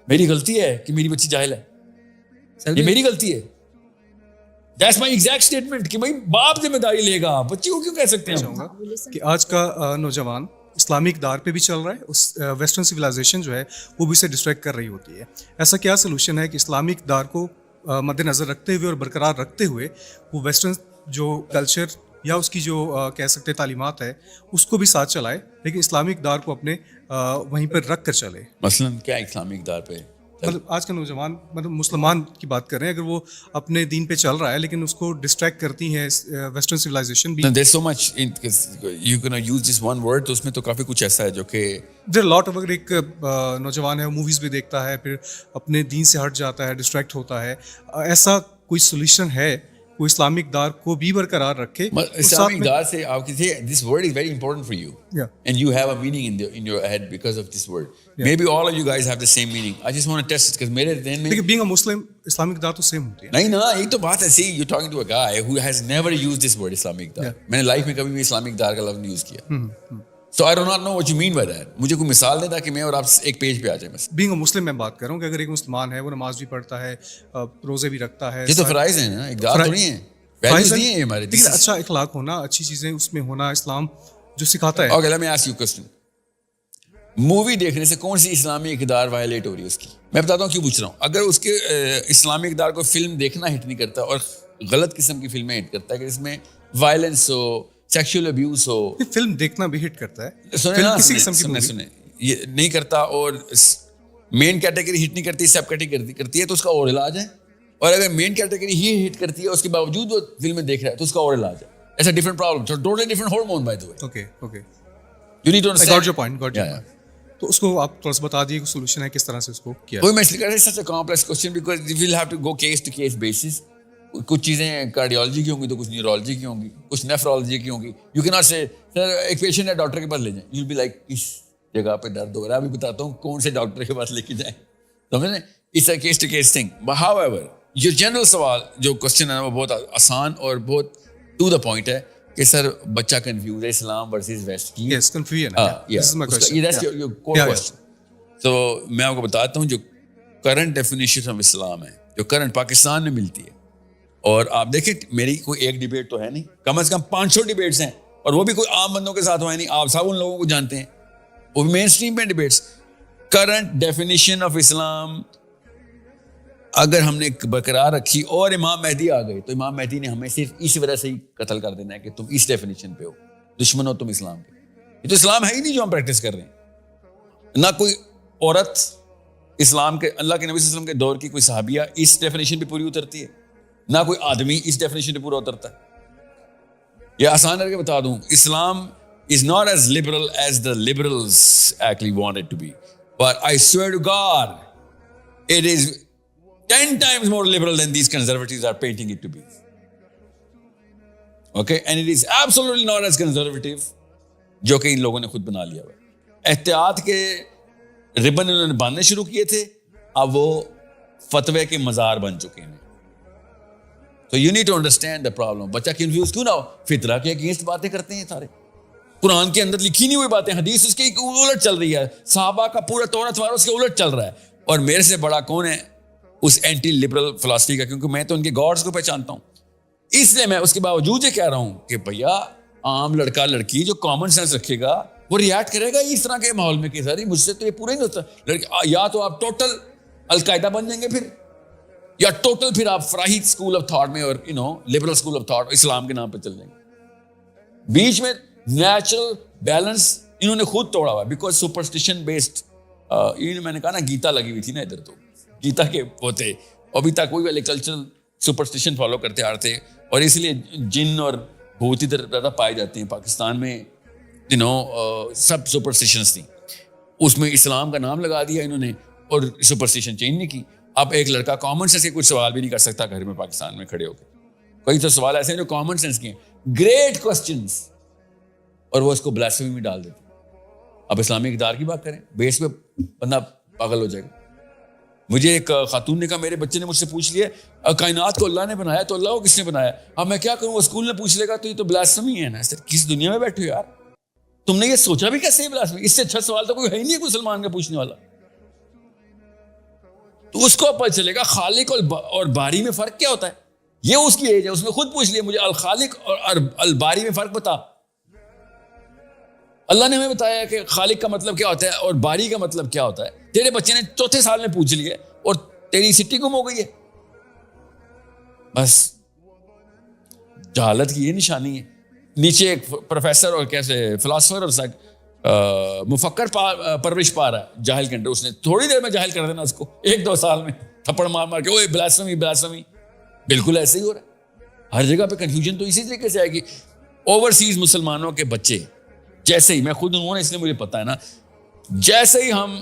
میری غلطی ہے کہ میری بچی جاہل ہے, یہ میری غلطی ہے. That's my exact statement کہ بھائی باپ ذمہ داری لے گا, بچی کو کیوں کہہ سکتے ہیں ہم. کہ آج کا نوجوان اسلامی اقدار پہ بھی چل رہا ہے, اس ویسٹرن سویلائزیشن جو ہے وہ بھی اسے ڈسٹریکٹ کر رہی ہوتی ہے. ایسا کیا سلوشن ہے کہ اسلامی اقدار کو مد نظر رکھتے ہوئے اور برقرار رکھتے ہوئے وہ ویسٹرن جو کلچر یا اس کی جو کہہ سکتے تعلیمات ہے اس کو بھی ساتھ چلائے, لیکن اسلامی اقدار کو اپنے وہیں پر رکھ کر چلے؟ مثلاً کیا اسلامی اقدار پہ مطلب آج کا نوجوان مطلب مسلمان کی بات کر رہے ہیں, اگر وہ اپنے دین پہ چل رہا ہے لیکن اس کو ڈسٹریکٹ کرتی ہیں ویسٹرن سویلائزیشن بھی. there's so much you can use this one word, تو اس میں تو کافی کچھ ایسا ہے جو کہ there are lot of, اگر ایک نوجوان ہے موویز بھی دیکھتا ہے پھر اپنے دین سے ہٹ جاتا ہے, ڈسٹریکٹ ہوتا ہے, ایسا کوئی سولوشن ہے کوئی اسلامی اقدار کو بھی برقرار رکھے؟ اسلامی اقدار سے آپ کسی this word is very important for you, and you have a meaning in your head because of this word. Maybe all of you guys have the same meaning. I just want to test it because میرے ذہن میں لیکن being a Muslim اسلامی اقدار تو same ہوتی ہے. نہیں نا, ایک تو بات ہے, see you're talking to a guy who has never used this word اسلامی اقدار. میں نے لائف میں کبھی بھی اسلامی اقدار کا لفظ نہیں یوز کیا. So I do not know what you mean by that. مجھے کوئی مثال دے تاکہ میں اور آپ ایک پیج پہ آ جائیں. بس being a Muslim میں بات کر رہا ہوں کہ اگر ایک مسلمان ہے وہ نماز بھی پڑھتا ہے, روزے بھی رکھتا ہے, یہ تو فرائض ہیں نا, اقدار تو نہیں ہیں, ویلیوز نہیں ہیں ہمارے. لیکن اچھا اخلاق ہونا, اچھی چیزیں اس میں ہونا اسلام جو سکھاتا ہے. Okay, let me ask you a question. Movie دیکھنے سے کون سی اسلامی اقدار وائلیٹ ہو رہی ہے اس کی؟ میں بتاتا ہوں کیوں پوچھ رہا ہوں. اگر اس کے اسلامی اقدار کو فلم دیکھنا ہٹ نہیں کرتا اور غلط قسم کی فلمیں ہٹ کرتا ہے کہ اس میں وائلنس ہو, سیکشل ابیوز ہو. فلم دیکھنا بھی ہٹ کرتا ہے, سنیں یہ نہیں کرتا اور مین کیٹیگری ہٹ نہیں کرتی, سب کیٹیگری کرتی ہے, تو اس کا اور علاج ہے. اور اگر مین کیٹیگری ہی ہٹ کرتی ہے اس کے باوجود وہ فلمیں دیکھ رہا ہے تو اس کا اور علاج ہے. ایسا different problem, totally different hormone by the way. Okay okay, you need to understand. Got your point. تو اس کو آپ تھوڑا سا بتا دیجیے کہ سولوشن ہے کس طرح سے اس کو کیا. کوئی میں اس لیے کہہ رہا ہوں such a complex question because we will have to go case to case basis. کچھ چیزیں کارڈیالوجی کی ہوں گی تو کچھ نیورولوجی کی ہوں گی, کچھ نیفرولوجی کی ہوں گی. یو کین ناٹ سے سر ایک پیشنٹ ہے ڈاکٹر کے پاس لے جائیں, یو ول بی لائک اس جگہ پہ درد ہو رہا ہے, ابھی بتاتا ہوں کون سے ڈاکٹر کے پاس لے کے جائیں. سمجھ رہے ہیں, it's a case to case thing. However یہ جنرل سوال جو کوسچن ہے وہ بہت آسان اور بہت ٹو دا پوائنٹ ہے کہ سر بچہ کنفیوز ہے اسلام ورسز ویسٹ کی. یس کنفیوژن ہے, دس از مائی کوسچن. تو میں آپ کو بتاتا ہوں جو کرنٹ ڈیفینیشن آف اسلام ہے, جو کرنٹ پاکستان میں ملتی ہے, اور آپ دیکھیں میری کوئی ایک ڈیبیٹ تو ہے نہیں, کم از کم 500 ڈیبیٹس ہیں, اور وہ بھی کوئی عام بندوں کے ساتھ ہوئے نہیں, آپ سب ان لوگوں کو جانتے ہیں, وہ مین اسٹریم پہ ڈیبیٹس. کرنٹ ڈیفینیشن آف اسلام اگر ہم نے برقرار رکھی اور امام مہدی آ گئے تو امام مہدی نے ہمیں صرف اس وجہ سے ہی قتل کر دینا ہے کہ تم اس ڈیفینیشن پہ ہو, دشمن ہو تم اسلام کے. یہ تو اسلام ہے ہی نہیں جو ہم پریکٹس کر رہے ہیں. نہ کوئی عورت اسلام کے, اللہ کے نبی صلی اللہ علیہ وسلم کے دور کی کوئی صحابیہ اس ڈیفینیشن پہ پوری اترتی ہے, نہ کوئی آدمی اس ڈیفینیشن پہ پورا اترتا ہے. یہ آسان کر کے بتا دوں, اسلام is not as liberal as the liberals actually want it to be, but I swear to God it is 10 times more liberal than these conservatives are painting it to be. Okay, and it is absolutely not as conservative جو کہ ان لوگوں نے خود بنا لیا ہوا. احتیاط کے ربن انہوں نے باندھنے شروع کیے تھے, اب وہ فتوے کے مزار بن چکے ہیں. So you need to understand the problem. بچہ کنفیوز کیوں نہ ہو, فطرہ کے اگینسٹ باتیں کرتے ہیں سارے, قرآن کے اندر لکھی نہیں ہوئی باتیں, حدیث اس کے الٹ چل رہی ہے, صحابہ کا پورا تورات وغیرہ اس کے الٹ چل رہا ہے. اور میرے سے بڑا کون ہے اس اینٹی لبرل فلاسفی کا, کیونکہ میں تو ان کے گاڈس کو پہچانتا ہوں. اس لیے میں اس کے باوجود یہ کہہ رہا ہوں کہ بھیا عام لڑکا لڑکی جو کامن سینس رکھے گا وہ ریئیکٹ کرے گا اس طرح کے ماحول میں کہ سر مجھ سے تو یہ پورا ہی نہیں ہوتا. یا تو آپ ٹوٹل القاعدہ بن جائیں گے پھر, یا ٹوٹل پھر آپ فراہی اسکول آف تھاٹ میں اور لبرل اسکول آف تھاٹ اسلام کے نام پہ چل جائیں گے. بیچ میں نیچرل بیلنس انہوں نے خود توڑا ہوا بیکاز سپرسٹیشن بیسڈ. میں نے کہا نا گیتا لگی ہوئی تھی نا ادھر, تو گیتا کے پوتے ابھی تک وہی والے کلچرل سپرسٹیشن فالو کرتے آ رہے تھے, اور اس لیے جن اور بھوت ادھر زیادہ پائے جاتے ہیں. پاکستان میں سب سپرسٹیشنس تھیں, اس میں اسلام کا نام لگا دیا انہوں نے اور سپرسٹیشن چینج نہیں کی. اب ایک لڑکا کامن سینس کے کچھ سوال بھی نہیں کر سکتا گھر میں پاکستان میں کھڑے ہو کے. کوئی تو سوال ایسے ہیں جو کامن سینس کے ہیں, گریٹ کوسچنس, اور وہ اس کو بلاسفیمی میں ڈال دیتے. اب اسلامی اقدار کی بات کریں, بیس پہ بندہ پاگل ہو جائے گا. مجھے ایک خاتون نے کہا میرے بچے نے مجھ سے پوچھ لیا کائنات کو اللہ نے بنایا تو اللہ کو کس نے بنایا, اب میں کیا کروں, وہ اسکول میں پوچھ لے گا تو یہ تو بلاسفیمی ہے نا. سر کس دنیا میں بیٹھے ہو یار, تم نے یہ سوچا بھی کیسے ہے بلاسفیمی؟ اس سے اچھا سوال تو کوئی ہے ہی نہیں ہے مسلمان کا پوچھنے والا. تو اس کو پتہ چلے گا خالق اور باری میں فرق کیا ہوتا ہے. یہ اس کی ایج ہے, اس نے خود پوچھ لیا مجھے الخالق اور الباری میں فرق بتا. اللہ نے ہمیں بتایا کہ خالق کا مطلب کیا ہوتا ہے اور باری کا مطلب کیا ہوتا ہے. تیرے بچے نے چوتھے سال میں پوچھ لیے اور تیری سٹی گم ہو گئی ہے. بس جہالت کی یہ نشانی ہے. نیچے ایک پروفیسر اور کیسے فلاسفر اور مفکر پرورش پا رہا ہے جاہل کے اندر. اس نے تھوڑی دیر میں جاہل کر دینا اس کو, 1-2 سال میں تھپڑ مار مار کے اوے بلاسفمی بلاسفمی. بالکل ایسے ہی ہو رہا ہے ہر جگہ پہ. کنفیوژن تو اسی طریقے سے آئے گی. اوورسیز مسلمانوں کے بچے جیسے ہی, میں خود ہوں نا اس لیے مجھے پتا ہے نا, جیسے ہی ہم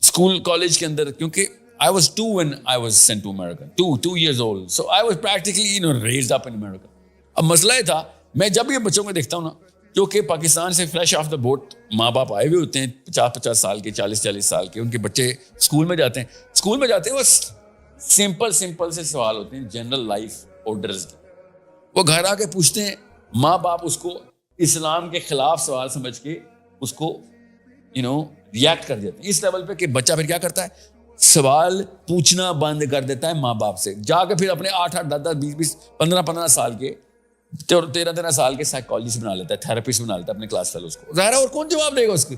اسکول کالج کے اندر, کیونکہ I was 2 when I was sent to America, 2 years old, so I was practically raised up in America. اب مسئلہ یہ تھا, میں جب یہ بچوں کو دیکھتا ہوں نا جو کہ پاکستان سے فریش آف دا بوٹ ماں باپ آئے ہوئے ہوتے ہیں 50-50 سال کے, 40-40 سال کے, ان کے بچے اسکول میں جاتے ہیں وہ سمپل سے سوال ہوتے ہیں جنرل لائف آرڈرز کے. وہ گھر آ کے پوچھتے ہیں, ماں باپ اس کو اسلام کے خلاف سوال سمجھ کے اس کو ریئیکٹ کر دیتے ہیں اس لیول پہ کہ بچہ پھر کیا کرتا ہے, سوال پوچھنا بند کر دیتا ہے ماں باپ سے. جا کے پھر اپنے 8-8, 10-10, 20-20, 15-15 سال کے, 13-13 سال کے سائیکالوجسٹ بنا لیتا ہے, تھراپسٹ بنا لیتا ہے اپنے کلاس فیلوز کو. ظاہر ہے اور کون جواب دے گا اس کے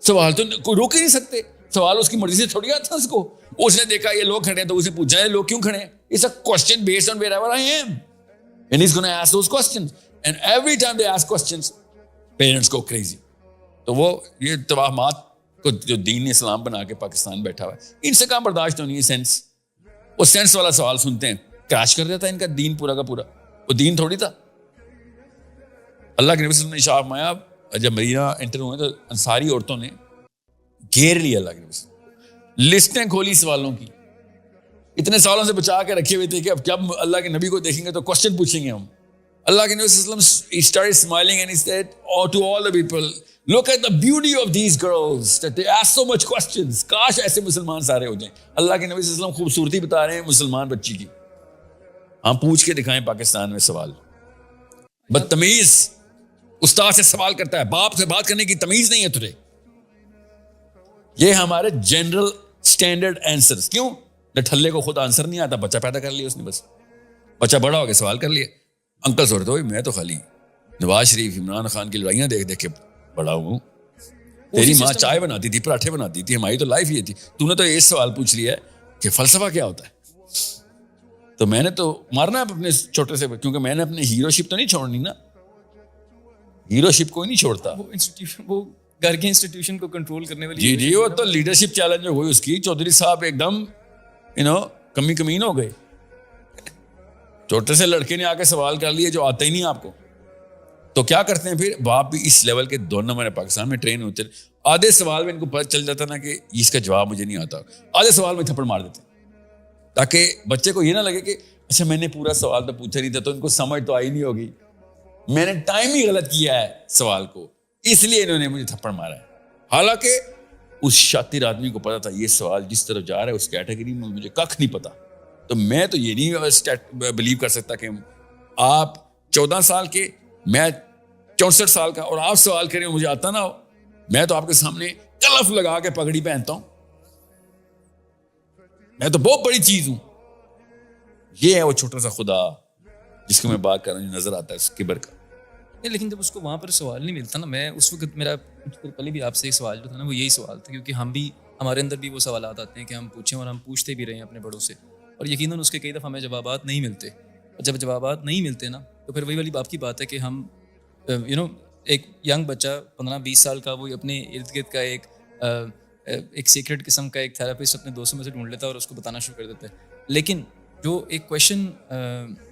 سوال؟ تو کوئی روک ہی نہیں سکتے. سوال اس کی مرضی سے تھوڑی آتا اس کو. اس نے دیکھا یہ لوگ کھڑے ہیں تو اسے پوچھا یہ لوگ کیوں کھڑے ہیں. It's a question based on wherever I am. And he's going to ask those questions. And every time they ask questions, parents go crazy. تو وہ یہ توہمات کو جو دین اسلام بنا کے پاکستان بیٹھا ہوا ہے, ان سے کام برداشت ہونی ہے. سینس, وہ سینس والا سوال سنتے ہیں کریش کر دیتا ہے ان کا دین پورا کا پورا. وہ دین تھوڑی تھا. اللہ کے نبی صلی اللہ علیہ وسلم نے ارشاد فرمایا, جب مدینہ انٹر ہوئے تو انصاری عورتوں نے گھیر لیا اللہ کے نبی صلی اللہ علیہ وسلم, لسٹیں کھولی سوالوں کی. اتنے سالوں سے بچا کے رکھے ہوئے تھے کہ اب جب اللہ کے نبی کو دیکھیں گے تو کوسچن پوچھیں گے ہم. اللہ کے نبی صلی اللہ علیہ وسلم he started smiling and he said to all the people, look at the beauty of these girls that they ask so much questions. کاش ایسے مسلمان سارے ہو جائیں. اللہ کے نبی صلی اللہ علیہ وسلم خوبصورتی بتا رہے ہیں مسلمان بچی کی. ہم پوچھ کے دکھائیں پاکستان میں سوال. بدتمیز استاد سے سوال کرتا ہے, باپ سے بات کرنے کی تمیز نہیں ہے تجھے. یہ ہمارے جنرل سٹینڈرڈ آنسرز. کیوں؟ ٹھلے کو خود آنسر نہیں آتا, بچہ پیدا کر لیا اس نے, بس بچہ بڑا ہو گیا سوال کر لیا. انکل سوچتے ہوئے میں تو خالی نواز شریف عمران خان کی لڑائیاں دیکھ دیکھ کے بڑا ہوں. تیری ماں چائے بناتی تھی, پراٹھے بناتی تھی, ہماری تو لائف یہ تھی. تو نے تو یہ سوال پوچھ لیا ہے کہ فلسفہ کیا ہوتا ہے. تو میں نے تو مارنا ہے اپنے چھوٹے سے, کیونکہ میں نے اپنے ہیرو شپ تو نہیں چھوڑنی نا. ہیرو شپ کوئی نہیں چھوڑتا. وہ گھر کے انسٹیٹیوشن کو کنٹرول کرنے والی. جی وہ تو لیڈرشپ چیلنج ہوئی اس کی. چودھری صاحب ایک دم کمین ہو گئے. چھوٹے سے لڑکے نے آ کے سوال کر لیے جو آتا ہی نہیں آپ کو. تو کیا کرتے ہیں پھر باپ بھی اس لیول کے 2 نمبر پاکستان میں ٹرین ہوتے ہیں. آدھے سوال میں ان کو پتہ چل جاتا نا کہ اس کا جواب مجھے نہیں آتا, آدھے سوال میں تھپڑ مار دیتے تاکہ بچے کو یہ نہ لگے کہ اچھا میں نے پورا سوال تو پوچھا نہیں تھا, تو ان کو سمجھ تو آئی نہیں ہوگی, میں نے ٹائم ہی غلط کیا ہے سوال کو, اس لیے انہوں نے مجھے تھپڑ مارا ہے. حالانکہ اس شاطر آدمی کو پتا تھا یہ سوال جس طرف جا رہا ہے اس کیٹیگری میں مجھے ککھ نہیں پتا. تو میں تو یہ نہیں بلیو کر سکتا کہ آپ 14 سال کے, میں 64 سال کا, اور آپ سوال کریں مجھے آتا نہ ہو. میں تو آپ کے سامنے کلف لگا کے پگڑی پہنتا ہوں, میں تو بہت بڑی چیز ہوں. یہ ہے وہ چھوٹا سا خدا جس کو میں بات کر رہا ہوں, نظر آتا ہے اس کبر کا. لیکن جب اس کو وہاں پر سوال نہیں ملتا نا, میں اس وقت میرا پہلے بھی آپ سے ایک سوال جو تھا نا وہ یہی سوال تھا, کیونکہ ہم بھی ہمارے اندر بھی وہ سوالات آتے ہیں کہ ہم پوچھیں, اور ہم پوچھتے بھی رہے ہیں اپنے بڑوں سے, اور یقیناً اس کے کئی دفعہ ہمیں جوابات نہیں ملتے. اور جب جوابات نہیں ملتے نا تو پھر وہی والی باپ کی بات ہے کہ ہم ایک ینگ بچہ 15-20 سال کا, وہ اپنے ارد گرد کا ایک سیکرٹ قسم کا ایک تھراپسٹ اپنے دوستوں میں سے ڈھونڈ لیتا ہے اور اس کو بتانا شروع کر دیتا ہے. لیکن جو ایک کویشچن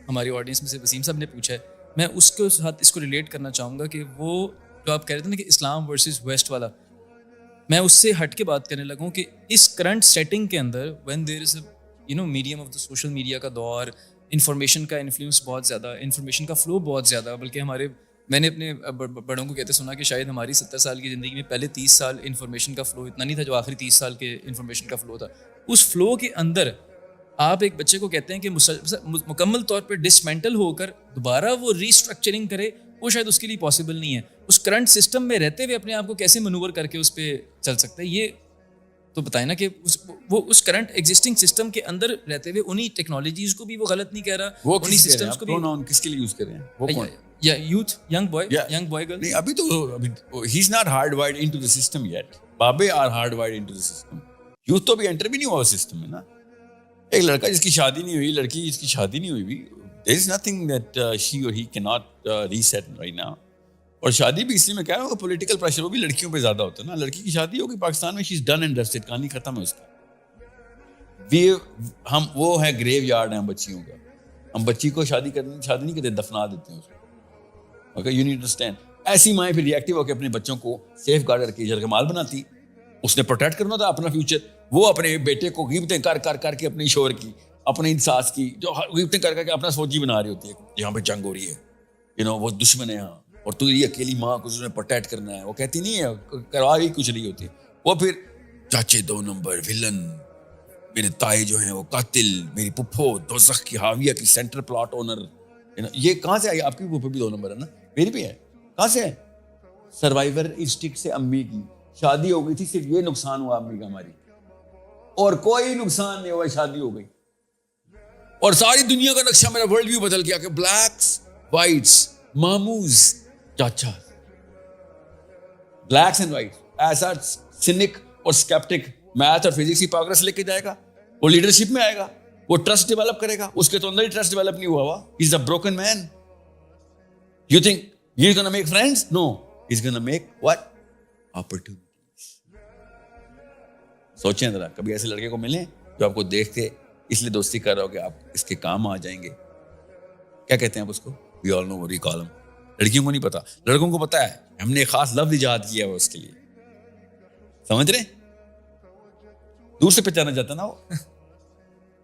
ہماری آڈینس میں سے وسیم صاحب نے پوچھا ہے, میں اس کے ساتھ اس کو ریلیٹ کرنا چاہوں گا کہ وہ جو آپ کہہ رہے تھے نا کہ اسلام ورسز ویسٹ والا, میں اس سے ہٹ کے بات کرنے لگا ہوں کہ اس کرنٹ سیٹنگ کے اندر when there is medium of the social media کا دور, انفارمیشن کا انفلوئنس بہت زیادہ, انفارمیشن کا فلو بہت زیادہ, بلکہ میں نے اپنے بڑوں کو کہتے سنا کہ شاید ہماری 70 سال کی زندگی میں پہلے 30 سال انفارمیشن کا فلو اتنا نہیں تھا جو آخری 30 سال کے انفارمیشن کا فلو تھا. اس فلو کے اندر آپ ایک بچے کو کہتے ہیں کہ مکمل طور پہ ڈسمینٹل ہو کر دوبارہ وہ ریسٹرکچرنگ کرے, وہ شاید اس کے لیے پاسبل نہیں ہے. اس کرنٹ سسٹم میں رہتے ہوئے اپنے آپ کو کیسے منور کر کے اس پہ چل سکتا ہے, یہ تو بتائیں نا کہ وہ اس کرنٹ ایگزسٹنگ سسٹم کے اندر رہتے ہوئے انہی ٹیکنالوجیز کو بھی وہ غلط نہیں کہہ رہا, وہ انہی سسٹمز کو بھی. پروناؤن کس کے لیے یوز کر رہے ہیں, وہ کون؟ یا یوتھ, ینگ بوائے گرل. نہیں, ابھی ہی is not hard wired into the system yet. Babies are hard wired into the system. Youth تو ابھی انٹر بھی نہیں ہوا سسٹم میں نا. ایک لڑکا جس کی شادی نہیں ہوئی, لڑکی جس کی شادی نہیں ہوئی, there is nothing that she or he cannot reset right now. اور شادی بھی اس لیے میں کہہ رہا ہوں کہ پولیٹیکل پریشر وہ بھی لڑکیوں پہ زیادہ ہوتا ہے نا. لڑکی کی شادی ہوگی پاکستان میں, شی از ڈن اینڈ ڈسٹڈ, کہانی ختم ہے اس کی. ہم وہ ہے گریو یارڈ ہیں بچیوں کا. ہم بچی کو شادی نہیں کرتے, دفنا دیتے ہیں اس کو. Okay, you need understand. ایسی مائیں پھر ری ایکٹیو ہو کے اپنے بچوں کو سیف گارڈ کر کے جرگمال بناتی. اس نے پروٹیکٹ کرنا تھا اپنا فیوچر. وہ اپنے بیٹے کو غیبتیں کر کے اپنی شوہر کی, اپنی ساس کی, جو غیبتیں کر کے اپنا فوجی بنا رہی ہوتی ہے. یہاں پہ جنگ ہو رہی ہے, وہ دشمن ہے یہاں, اور تو یہ اکیلی ماں کو اس نے پروٹیکٹ کرنا ہے. وہ کہتی نہیں ہے, کروا ہی کچھ نہیں ہوتی. وہ پھر چاچے 2 نمبر ولن, میرے تائے جو ہیں وہ قاتل, میری پپھو دوزخ کی حاویہ کی سینٹر پلاٹ اونر. یہ کہاں سے آئی؟ آپ کی پپھو بھی 2 نمبر ہے نا, میری بھی ہے. کہاں سے ہے؟ سروائیور انسٹنکٹ سے. امی کی شادی ہو گئی تھی, صرف یہ نقصان ہوا امی کا ہماری, اور کوئی نقصان نہیں ہوا, شادی ہو گئی. اور ساری دنیا کا نقشہ, میرا ورلڈ ویو بدل گیا کہ بلیکس وائٹس, ماموز چاچا, بلیکس اینڈ وائٹ. ایسا سینک اور اسکیپٹک میتھ اور فزکس کی پروگرس لے کے جائے گا, وہ لیڈرشپ میں آئے گا, وہ ٹرسٹ ڈیولپ کرے گا. اس کے تو اندر ہی ٹرسٹ ڈیولپ نہیں ہوا. He is a broken man. You think he is gonna make friends? No, he is gonna make what? Opportunities. سوچیں ذرا, کبھی ایسے لڑکے کو ملیں جو آپ کو دیکھ کے اس لیے دوستی کر رہا ہو کہ آپ اس کے کام آ جائیں گے. کیا کہتے ہیں آپ اس کو؟ وی آل نو, وی کال ہم. لڑکیوں کو نہیں پتا, لڑکوں کو پتا ہے. ہم نے ایک خاص لفظ ایجاد کیا ہے اس کے لیے, سمجھ رہے؟ دور سے پہچانا جاتا نا وہ.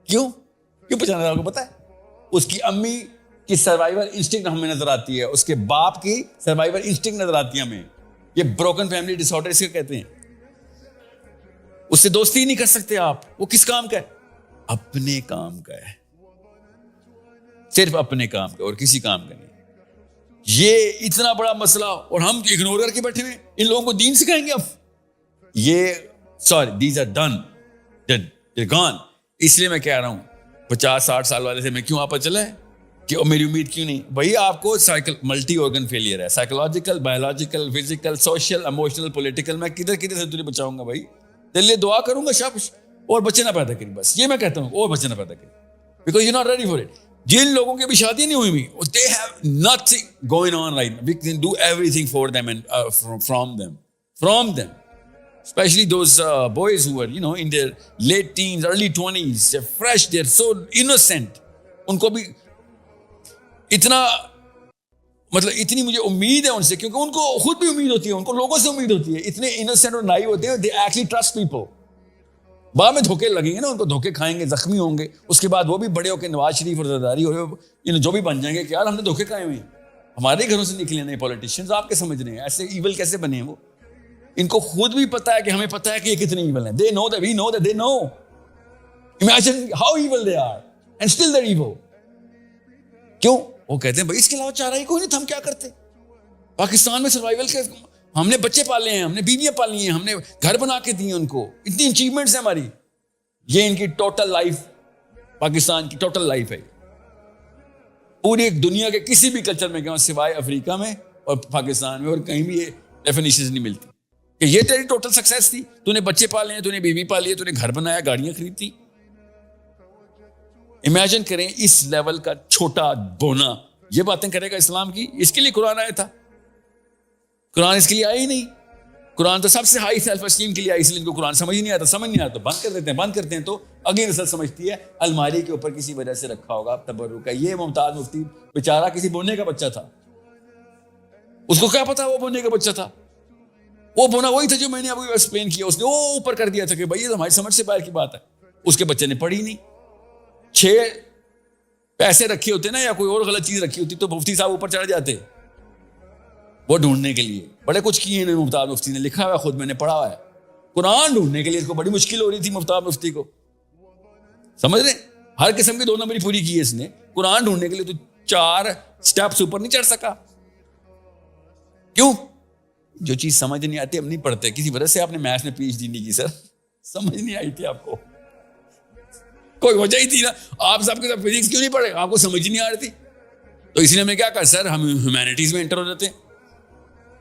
کیوں پہچانا جاتا؟ آپ کو پتا ہے اس کی امی کی سروائیور انسٹنکٹ ہمیں نظر آتی ہے, اس کے باپ کی سروائیور انسٹنکٹ نظر آتی ہے ہمیں. یہ بروکن فیملی ڈس آرڈر اس کو کہتے ہیں. اس سے دوستی ہی نہیں کر سکتے آپ. وہ کس کام کا ہے؟ اپنے کام کا ہے, صرف اپنے کام کا, اور کسی کام کا نہیں. یہ اتنا بڑا مسئلہ, اور ہم اگنور کر کے بیٹھے ہوئے. ان لوگوں کو دین سکھائیں گے اب؟ یہ sorry, these are done, they're gone. اس لیے میں کہہ رہا ہوں 50-60 سال والے سے میں کیوں آپ چلا ہے کہ میری امید کیوں نہیں بھائی. آپ کو ملٹی آرگن فیلئر ہے, psychological, biological, physical, social, emotional, political. میں کدھر سے تجھے بچاؤں گا بھائی؟ تیرے لیے دعا کروں گا شابش, اور بچے نہ پیدا کریں. بس یہ میں کہتا ہوں, اور بچے نہ پیدا کریں, because you not ready for it. جن لوگوں کی ابھی شادی نہیں ہوئی, they have nothing going on right now. We can do everything for them and from them. Especially those boys who are, in their late teens, early 20s. They're fresh, they're so innocent. ان کو بھی اتنا اتنی مجھے امید ہے ان سے, کیونکہ ان کو خود بھی امید ہوتی ہے, ان کو لوگوں سے امید ہوتی ہے. اتنے انوسینٹ اور نائیو ہوتے ہیں, they actually trust people. بعد میں دھوکے لگیں گے نا, ان کو دھوکے کھائیں گے, زخمی ہوں گے. اس کے بعد وہ بھی بڑے ہو کے نواز شریف اور زرداری اور جو بھی بن جائیں گے کہ یار ہم نے دھوکے کھائے ہوئے ہیں. ہمارے گھروں سے نکلے نہیں پولیٹیشینز. آپ کیا سمجھ رہے ہیں ایسے ایول کیسے بنے ہیں وہ؟ ان کو خود بھی پتا ہے کہ ہمیں پتا ہے کہ یہ کتنے ایول ہیں. they know that we know that they know. Imagine how evil they are and still they're evil. کیوں؟ وہ کہتے ہیں بھائی اس کے علاوہ چارہ ہی کوئی نہیں تھا, ہم کیا کرتے؟ پاکستان میں سروائیول کے ہم نے بچے پالے ہیں, ہم نے بیویاں پالی ہیں, ہم نے گھر بنا کے دیے ان کو, اتنی اچیومنٹس ہیں ہماری. یہ ان کی ٹوٹل لائف, پاکستان کی ٹوٹل لائف ہے. پوری ایک دنیا کے کسی بھی کلچر میں گئے سوائے افریقہ میں اور پاکستان میں, اور کہیں بھی یہ ڈیفینیشنز نہیں ملتی کہ یہ تیری ٹوٹل سکسیس تھی. تو نے بچے پالے ہیں, تو نے بیوی پالی ہے, تو نے گھر بنایا, گاڑیاں خریدتی. امیجن کریں اس لیول کا چھوٹا بونا یہ باتیں کرے گا اسلام کی. اس کے لیے قرآن آیا تھا. قرآن اس کے لیے آیا ہی نہیں. قرآن تو سب سے ہائی سیلف اسٹیم کے لیے آئی, اس لیے ان کو قرآن سمجھ نہیں آتا. سمجھ نہیں آتا تو بند کرتے ہیں تو اگلی نسل سمجھتی ہے الماری کے اوپر کسی وجہ سے رکھا ہوگا تبرک کا. یہ ممتاز مفتی بیچارہ کسی بونے کا بچہ تھا, اس کو کیا پتا وہ بونے کا بچہ تھا. وہ بونا وہی تھا جو میں نے ابھی ایکسپلین کیا. اس نے وہ اوپر کر دیا تھا کہ بھائی یہ ہماری سمجھ سے باہر کی بات ہے. اس کے بچے نے پڑھی نہیں. 6 پیسے رکھے ہوتے نا یا کوئی اور غلط چیز رکھی ہوتی تو مفتی صاحب اوپر چڑھ جاتے وہ ڈھونڈنے کے لیے. بڑے کچھ کیے ہیں مفتاب مفتی نے, لکھا ہوا ہے, خود میں نے پڑھا ہوا ہے. قرآن ڈھونڈنے کے لیے اس کو بڑی مشکل ہو رہی تھی مفتاب مفتی کو, سمجھ رہے؟ ہر قسم کی 2 نمبری پوری کی ہے اس نے. قرآن ڈھونڈنے کے لیے تو 4 سٹیپس اوپر نہیں چڑھ سکا. کیوں؟ جو چیز سمجھ نہیں آتی ہم نہیں پڑھتے. کسی وجہ سے آپ نے میتھس میں PhD نہیں کی سر, سمجھ نہیں آئی تھی آپ کو, کوئی وجہ ہی تھی نا, آپ سب کے ساتھ فزکس کیوں نہیں پڑھے, آپ کو سمجھ نہیں آ رہی تھی. تو اس لیے ہم نے کیا کہا سر ہم ہیومینٹیز میں انٹر ہو جاتے ہیں.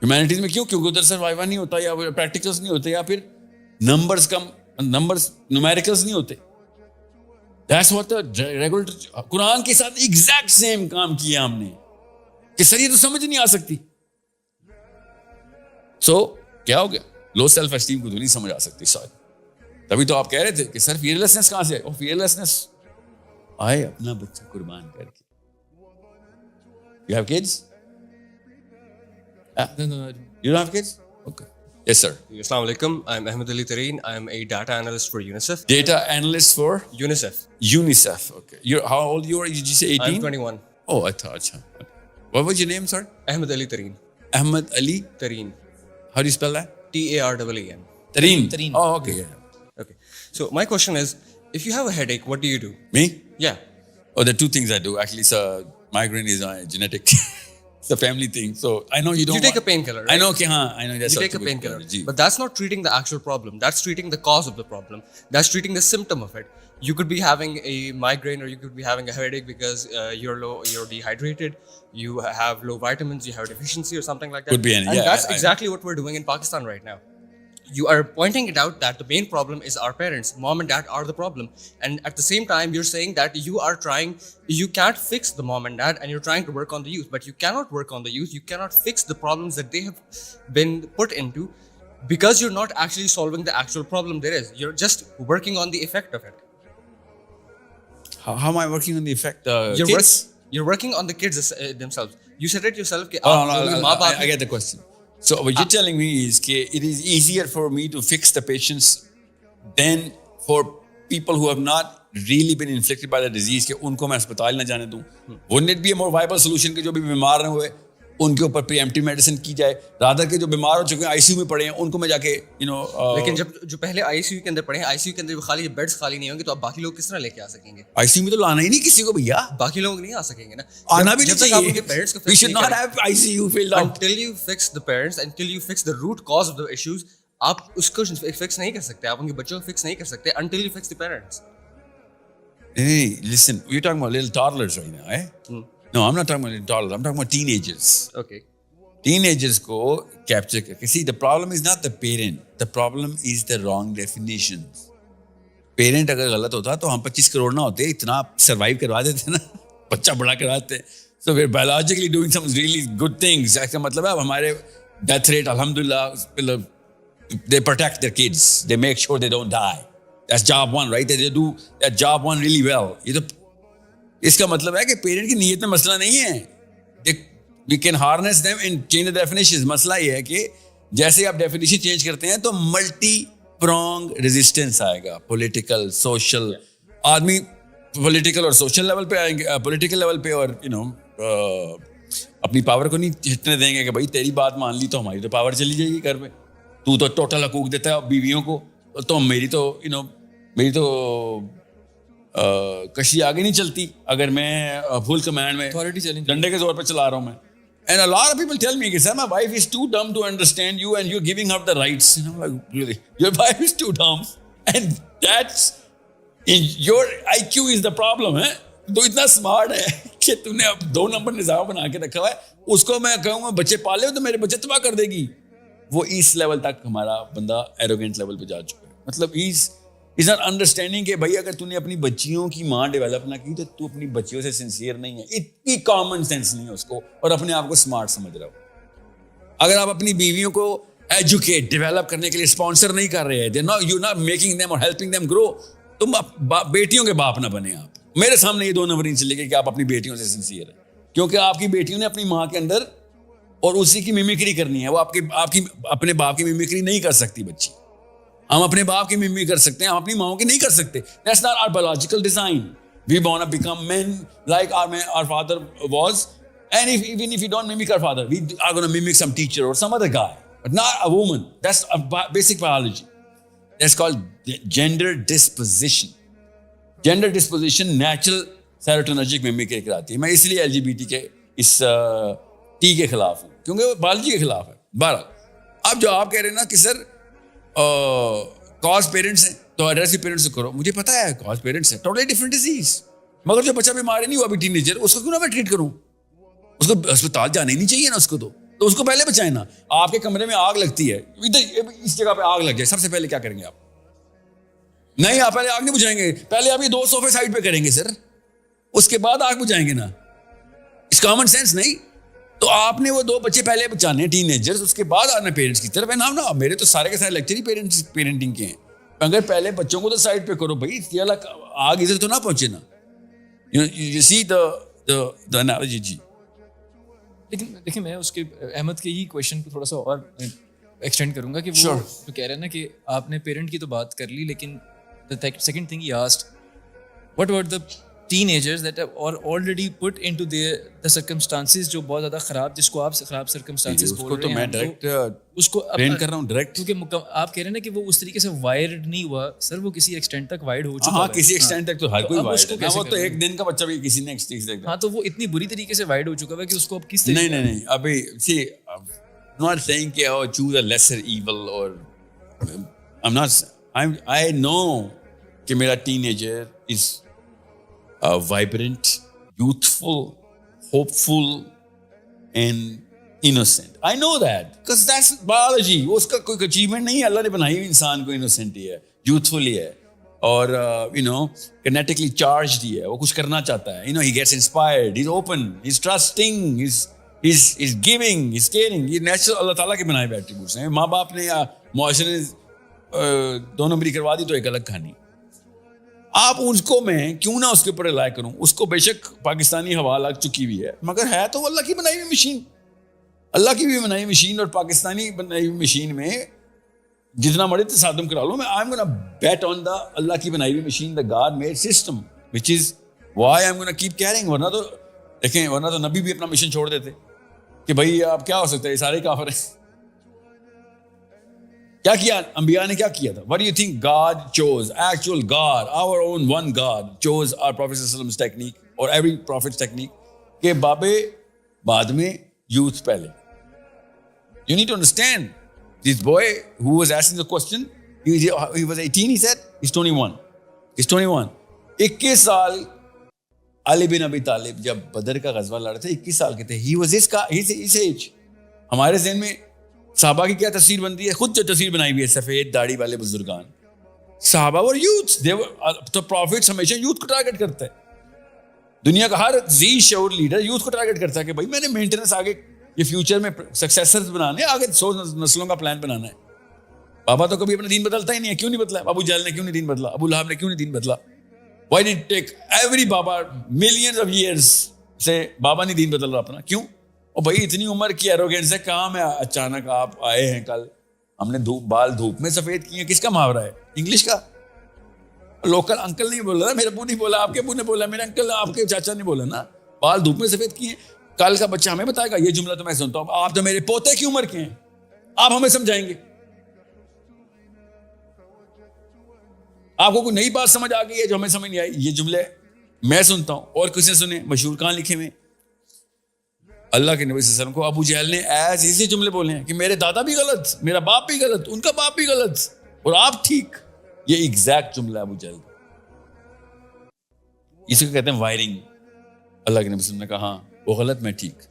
ہیومینٹیز میں کیوں, کیونکہ ادھر سر وائیوا نہیں ہوتا یا پریکٹیکلس نہیں ہوتے یا پھر نمبرز کم, نمبرز نومیریکلس نہیں ہوتے. That's what the regulator, قرآن کے ساتھ ایگزیکٹ سیم کام کیا ہم نے کہ سر یہ تو سمجھ نہیں آ سکتی. سو کیا ہو گیا, لو سیلف اسٹیم کو تو نہیں سمجھ آ سکتی شاید. تبھی تو آپ کہہ رہے تھے کہ سر فیئرلیسنس کہاں سے ہے. فیئرلیسنس آئے اپنا بچہ قربان کر کے. You have kids? You don't have kids? Okay. Yes, sir. Assalamu alaikum. I'm Ahmed Ali Tareen. I'm a data analyst for UNICEF. Data analyst for UNICEF. UNICEF. Okay. How old you are? Did you say 18? I'm 21. Oh, I thought. What was your name, sir? Ahmed Ali Tareen. Ahmed Ali? Tareen. How do you spell that? Tareen. Tareen. Tareen. Oh, okay. Yeah. Okay. So my question is, if you have a headache, what do you do? Me? Yeah. Oh, there are two things I do. Actually, sir, migraine is genetic. It's a family thing. So I know you don't. You take a painkiller, right? I know. Okay, I know. That's You take a painkiller. But that's not treating the actual problem. That's treating the cause of the problem. That's treating the symptom of it. You could be having a migraine or you could be having a headache because you're dehydrated, you have low vitamins, you have a deficiency or something like that. Could be any. And Yeah, that's exactly what we're doing in Pakistan right now. You are pointing it out that the main problem is our parents. Mom and dad are the problem. And at the same time, you're saying that you can't fix the mom and dad and you're trying to work on the youth. But you cannot work on the youth. You cannot fix the problems that they have been put into because you're not actually solving the actual problem there is. You're just working on the effect of it. How am I working on the effect? You're working on the kids themselves. You said it yourself. I get the question. So what you're telling me is that it is easier for me to fix the patients than for people who have not really been inflicted by the disease کہ ان کو میں اسپتال نہ جانے دوں. Wouldn't it be a more viable solution کہ جو بھی بیمار نہ ہوئے ان کے اوپر پریمپٹیو میڈیسن کی جائے, رادر کے جو بیمار ہو چکے ہیں آئی سی یو میں پڑے ہیں ان کو میں جا کے لیکن جب جو پہلے آئی سی یو کے اندر پڑے ہیں, آئی سی یو کے اندر خالی بیڈس خالی نہیں ہوں گے تو آپ باقی لوگ کس طرح لے کے آ سکیں گے؟ آئی سی یو میں تو لانا ہی نہیں کسی کو بھیا, باقی لوگ نہیں آ سکیں گے نا, آنا بھی نہیں چاہیے. پیرنٹس کو We should not have ICU filled out. until you fix the parents, until you fix the root cause of the issues, آپ اس کو فکس نہیں کر سکتے, آپ ان کے بچوں کو فکس نہیں کر سکتے until you fix the parents. Hey, listen, you're talking about little toddlers right now, eh? No, I'm not talking about little toddlers. I'm talking about teenagers. Okay. Teenagers کو capture کر کے. See, the problem is not the parent. The problem is the wrong definitions. Parent اگر غلط ہوتا تو ہم 25 کروڑ نہ ہوتے, اتنا سروائیو کروا دیتے نا, بچہ بڑا کرواتے. So we're biologically doing some really good things. ایسا مطلب ہے اب ہمارے ڈیتھ ریٹ الحمدللہ, they protect their kids. They make sure they don't die. That's job one, right? They do that job one really well. یہ تو اس کا مطلب ہے کہ پیرنٹ کی نیت میں مسئلہ نہیں ہے. We can harness them and change the definitions. مسئلہ یہ ہے کہ جیسے آپ ڈیفینیشن چینج کرتے ہیں تو ملٹی پرونگ ریزسٹنس آئے گا, پولیٹیکل, سوشل. آدمی پولیٹیکل اور سوشل لیول پہ آئیں گے, پولیٹیکل لیول پہ, اور اپنی پاور کو نہیں ہٹنے دیں گے کہ بھائی تیری بات مان لی تو ہماری تو پاور چلی جائے گی گھر میں, تو ٹوٹل حقوق دیتا ہے بیویوں کو, تو میری تو کشی آگے نہیں چلتی اگر میں فل کمانڈ میں ڈنڈے کے زور پہ چلا رہا ہوں میں. And a lot of people tell me that my wife is too dumb to understand you and you're giving her the rights. And I'm like, really? Your wife is too dumb. And that's, your IQ is the problem. تو اتنا smart ہے کہ تم نے اب 2 number نظام بنا کے رکھا ہے, اس کو میں کہوں گا بچے پالے ہو تو میرے بچے تباہ کر دے گی. وہ اس لیول تک ہمارا بندہ ایروگینٹ لیول پہ جا چکا ہے. مطلب از ناٹ انڈرسٹینڈنگ کہ بھائی اگر تو نے اپنی بچیوں کی ماں ڈیولپ نہ کی تو تو اپنی بچیوں سے سنسیئر نہیں ہے. اتنی کامن سینس نہیں ہے اس کو, اور اپنے آپ کو اسمارٹ سمجھ رہا ہو. اگر آپ اپنی بیویوں کو ایجوکیٹ ڈیولپ کرنے کے لیے اسپانسر نہیں کر رہے ہیں, یو ناٹ میکنگ دیم اور ہیلپنگ دیم گرو, تم بیٹیوں کے باپ نہ بنے. آپ میرے سامنے یہ 2 نمبر نہیں چلے گے کہ آپ اپنی بیٹیوں سے سنسیئر ہیں, کیونکہ آپ کی بیٹیوں نے اپنی ماں کے اندر اور اسی کی میمیکری کرنی ہے. وہ آپ کی اپنے باپ کی میمیکری نہیں کر سکتی بچی. ہم اپنے باپ کی ممی کر سکتے ہیں, ہم اپنی ماؤں کی نہیں کر سکتے. That's not our biological design. We want to become men like our father was, and even if we don't mimic our father, we are going to mimic some teacher or some other guy, but not a woman. That's a basic biology. That's called gender disposition. Gender disposition natural serotonergic mimicry کراتی ہے. میں اس لیے LGBT کے اس T کے خلاف ہوں, کیونکہ وہ بایولوجی کے خلاف ہے. بہرحال اب جو آپ کہہ رہے ہیں نا کہ سر کاز پیرنٹس ہیں تو ایڈریس پیرنٹس سے کرو. مجھے پتا ہے کاز پیرنٹس ہیں, ٹوٹلی ڈفرنٹ ڈیزیز. مگر جو بچہ بیمار نہیں ہوا ابھی ٹین ایجر, اس کو کیوں نہ میں ٹریٹ کروں؟ اس کو اسپتال جانا ہی نہیں چاہیے نا اس کو, تو اس کو پہلے بچائیں نا. آپ کے کمرے میں آگ لگتی ہے, ادھر اس جگہ پہ آگ لگ جائے, سب سے پہلے کیا کریں گے آپ؟ نہیں, آپ پہلے آگ نہیں بجھائیں گے, پہلے آپ یہ 2 صوفے سائڈ پہ کریں گے سر, اس کے بعد آگ بجھائیں گے نا. اس کامن سینس نہیں. تو آپ نے وہ 2 بچے پہلے بچانے ٹین ایجرز, اس کے بعد آنا پیرنٹس کی طرف. ہے نا, میرے تو سارے کے سارے لیکچر ہی پیرنٹنگ کے ہیں. اگر پہلے بچوں کو تو سائڈ پہ کرو بھائی, آگ ادھر تو نہ پہنچے نا. You see the analogy جی. لیکن دیکھیں میں اس کے احمد کے ہی کویشچن کو تھوڑا سا اور ایکسٹینڈ کروں گا کہ وہ جو کہہ رہے ہیں نا کہ آپ نے پیرنٹ کی تو بات کر لی, لیکن the second thing he asked, what about the teenagers that are already put into the circumstances جو بہت زیادہ خراب, جس کو آپ خراب circumstances بول رہے ہیں. میں ڈائریکٹ اس کو ٹرین کر رہا ہوں ڈائریکٹ, کیونکہ آپ کہہ رہے ہیں نا کہ وہ اس طریقے سے وائرڈ نہیں ہوا سر, وہ کسی ایکسٹینٹ تک وائرڈ ہو چکا ہے. ہاں کسی ایکسٹینٹ تک تو ہر کوئی وائرڈ ہے, وہ تو ایک دن کا بچہ بھی کسی نے ایکسٹینٹ. ہاں تو وہ اتنی بری طریقے سے وائرڈ ہو چکا ہے کہ اس کو اب کس طریقے نہیں ابھی سی not saying کہ choose a lesser evil or I know کہ میرا teenager is vibrant, youthful, hopeful and innocent. I know that because that's biology. وہ اس کا کوئی achievement نہیں ہے, اللہ نے بنائی ہوئی انسان کو innocent ہی ہے, youthful ہی ہے, اور kinetically charged ہی ہے, وہ کچھ کرنا چاہتا ہے. He gets inspired, he's open, he's trusting, he's giving, he's caring. یہ نیچرل اللہ تعالیٰ کے بنائے ہوئے ایٹریبیوٹس ہیں. ماں باپ نے یا معاشرے نے 2 نمبری کروا دی تو ایک الگ کہانی. آپ اس کو میں کیوں نہ اس کے اوپر رائے کروں, اس کو بے شک پاکستانی ہوا لگ چکی ہوئی ہے, مگر ہے تو اللہ کی بنائی ہوئی مشین, اللہ کی بھی بنائی ہوئی مشین. اور پاکستانی بنائی ہوئی مشین میں جتنا مرے تصادم کرا لو, میں I'm gonna bet on the اللہ کی بنائی ہوئی machine, the God made system, which is why I'm gonna keep carrying. ورنہ تو دیکھیں, ورنہ تو نبی بھی اپنا مشن چھوڑ دیتے کہ بھائی آپ کیا ہو سکتا ہے, یہ سارے کافر ہیں. کیا کیا انبیاء نے, کیا کیا تھا؟ What do you think God chose? Actual God, our own one God chose our Prophet ﷺ's technique or every prophet's technique کہ بابے بعد میں, youth پہلے. You need to understand. This boy who was asking the question, he was 18, he said, he's 21. He's 21. 21 سال علی بن ابی طالب جب بدر کا غزوہ لڑ رہے تھے, 21 سال کے تھے. He was his age. ہمارے ذہن میں صحابہ کی کیا تصویر بنتی ہے, خود جو تصویر بنائی ہوئی ہے سفید داڑھی والے بزرگان, صحابہ اور یوتھ. تو پروفیٹس ہمیشہ یوتھ کو ٹارگٹ کرتا ہے. دنیا کا ہر ذی شعور لیڈر یوتھ کو ٹارگٹ کرتا ہے کہ بھائی میں نے مینٹیننس آگے یہ فیوچر میں سکسیسرز بنانے, آگے 100 نسلوں کا پلان بنانا ہے. بابا تو کبھی اپنا دین بدلتا ہی نہیں ہے. کیوں نہیں بدلا؟ ابو جہل نے کیوں نہیں دین بدلا؟ ابو لہب نے کیوں نہیں دین بدلا؟ Why did it take every بابا millions of years سے بابا نہیں دین بدل رہا اپنا؟ کیوں؟ اور بھائی اتنی عمر کی ایروگینس ہے, کہاں میں اچانک آپ آئے ہیں کل, ہم نے بال دھوپ میں سفید کیے ہیں. کس کا محاورہ ہے؟ انگلش کا. لوکل انکل نہیں بول رہا, میرے ابو نہیں بولا, آپ کے ابو نے بولا, میرے انکل آپ کے چاچا نے بولا نا, بال دھوپ میں سفید کیے. کل کا بچہ ہمیں بتائے گا یہ جملہ تو میں سنتا ہوں, آپ تو میرے پوتے کی عمر کے ہیں, آپ ہمیں سمجھائیں گے. آپ کو کوئی نئی بات سمجھ آ گئی ہے جو ہمیں سمجھ نہیں آئی؟ یہ جملے میں سنتا ہوں اور کسی نے سنے, مشہور کہاں لکھے ہوئے. اللہ کے نبی صلی اللہ علیہ وسلم کو ابو جہل نے ایز ایسے جملے بولے ہیں کہ میرے دادا بھی غلط, میرا باپ بھی غلط, ان کا باپ بھی غلط اور آپ ٹھیک. یہ ایگزیکٹ جملہ ہے ابو جہل. اسی کو کہتے ہیں وائرنگ. اللہ کے نبی صلی اللہ علیہ وسلم نے کہا وہ غلط, میں ٹھیک.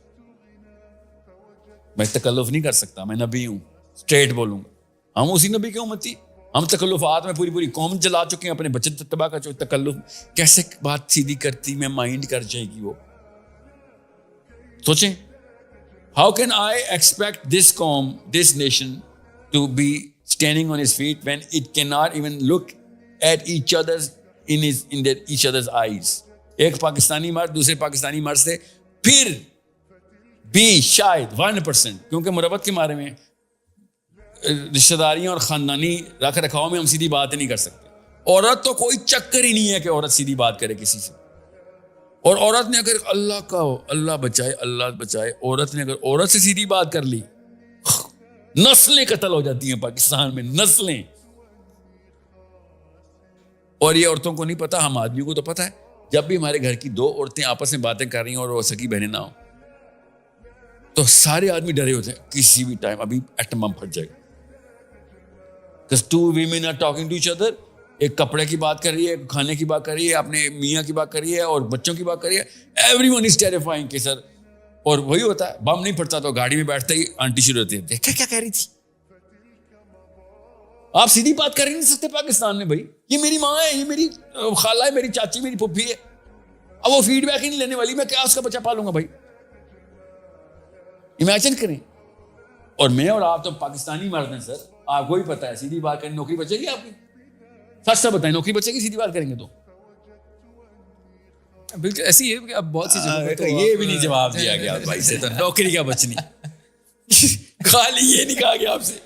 میں تکلف نہیں کر سکتا, میں نبی ہوں, اسٹریٹ بولوں گا. ہم اسی نبی کی امتی, ہم تکلفات میں پوری قوم جلا چکے ہیں, اپنے بچے تباہ کا تکلف. کیسے بات سیدھی کرتی میں مائنڈ کر جائے گی وہ. سوچیں, how can I expect this قوم, this nation to be standing on its feet when it cannot even look at each other's each other's eyes. ایک پاکستانی مرد دوسرے پاکستانی مرد سے پھر بھی شاید 1%, کیونکہ مربت کے بارے میں رشتہ داریاں اور خاندانی رکھ رکھاؤ میں ہم سیدھی بات نہیں کر سکتے. عورت تو کوئی چکر ہی نہیں ہے کہ عورت سیدھی بات کرے کسی سے. اور عورت نے اگر اللہ بچائے عورت نے اگر عورت سے سیدھی بات کر لی, نسلیں قتل ہو جاتی ہیں پاکستان میں, نسلیں. اور یہ عورتوں کو نہیں پتا, ہم آدمیوں کو تو پتا ہے. جب بھی ہمارے گھر کی 2 عورتیں آپس میں باتیں کر رہی ہیں اور وہ سکی بہنیں نہ ہوں تو سارے آدمی ڈرے ہوتے ہیں کسی بھی ٹائم ابھی ایٹم بم پھٹ جائے گا. because two women are talking to each other. ایک کپڑے کی بات کر رہی ہے, کھانے کی بات کر رہی ہے, اپنے میاں کی بات کر رہی ہے اور بچوں کی بات کر رہی ہے. Everyone is terrifying کہ سر, اور وہی ہوتا ہے, بم نہیں پڑتا تو گاڑی میں بیٹھتے ہی آنٹی شروع ہوتی ہے, دیکھا کیا کہہ رہی تھی. آپ سیدھی بات کر ہی نہیں سکتے پاکستان میں بھائی. یہ میری ماں ہے, یہ میری خالہ ہے, میری چاچی, میری پھپھی ہے. اب وہ فیڈ بیک ہی نہیں لینے والی, میں کیا اس کا بچہ پالوں گا بھائی. امیجن کریں. اور میں اور آپ تو پاکستانی مرد ہیں سر, آپ کو ہی پتا ہے, سیدھی بات کریں نوکری بچے گی آپ کی. سچ سا بتائیں, نوکری بچے گی سیدھی بات کریں گے تو؟ بالکل ایسی ہے کہ اب بہت سی جگہوں پہ یہ بھی نہیں جواب دیا گیا بھائی سے, تو نوکری کیا بچنی. خالی یہ نہیں کہا گیا آپ سے,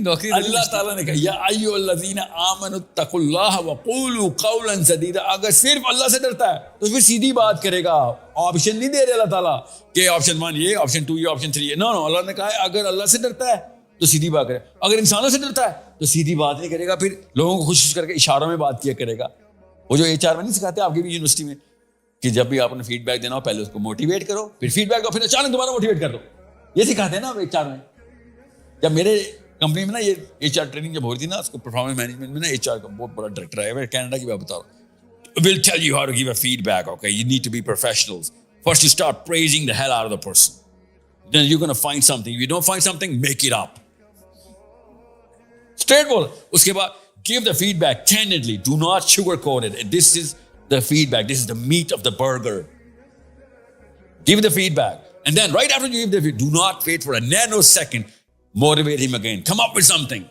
نوکری اللہ تعالیٰ نے کہا یا ایھا الذین آمنوا اتقوا اللہ وقولوا قولا سدیدا. اگر صرف اللہ سے ڈرتا ہے تو پھر سیدھی بات کرے گا. آپشن نہیں دے رہے اللہ تعالیٰ کہ آپشن 1 یہ, آپشن 2 یہ, آپشن 3 یہ. نو, اللہ نے کہا ہے اگر اللہ سے ڈرتا ہے تو سیدھی بات کرے. اگر انسانوں سے ڈرتا ہے تو سیدھی بات نہیں کرے گا, پھر لوگوں کو خوش کر کے اشاروں میں بات کیا کرے گا. وہ جو HR میں نہیں سکھاتے آپ کی بھی یونیورسٹی میں کہ جب بھی آپ نے فیڈ بیک دینا ہو پہلے اس کو موٹیویٹ کرو, پھر فیڈ بیک دو, پھر اچانک دوبارہ موٹیویٹ کر دو. یہ سکھاتے ہیں نا HR میں. جب میرے کمپنی میں نا یہ HR ٹریننگ جب ہو رہی تھی نا, اس کو پرفارمنس مینجمنٹ میں نا HR کا بہت بڑا ڈائریکٹر ہے, میں کینیڈا کی بات بتا رہا ہوں. We'll tell you how to give a feedback, okay? You need to be professionals. First you start praising the hell out of the person. Then you're going to find something. If you don't find something, make it up. Straight forward. Uske baad, give the feedback candidly. Do not sugarcoat it. This is the feedback. This is the meat of the burger. Give the feedback. And then right after you give the feedback, do not wait for a nanosecond. Motivate him again. Come up with something.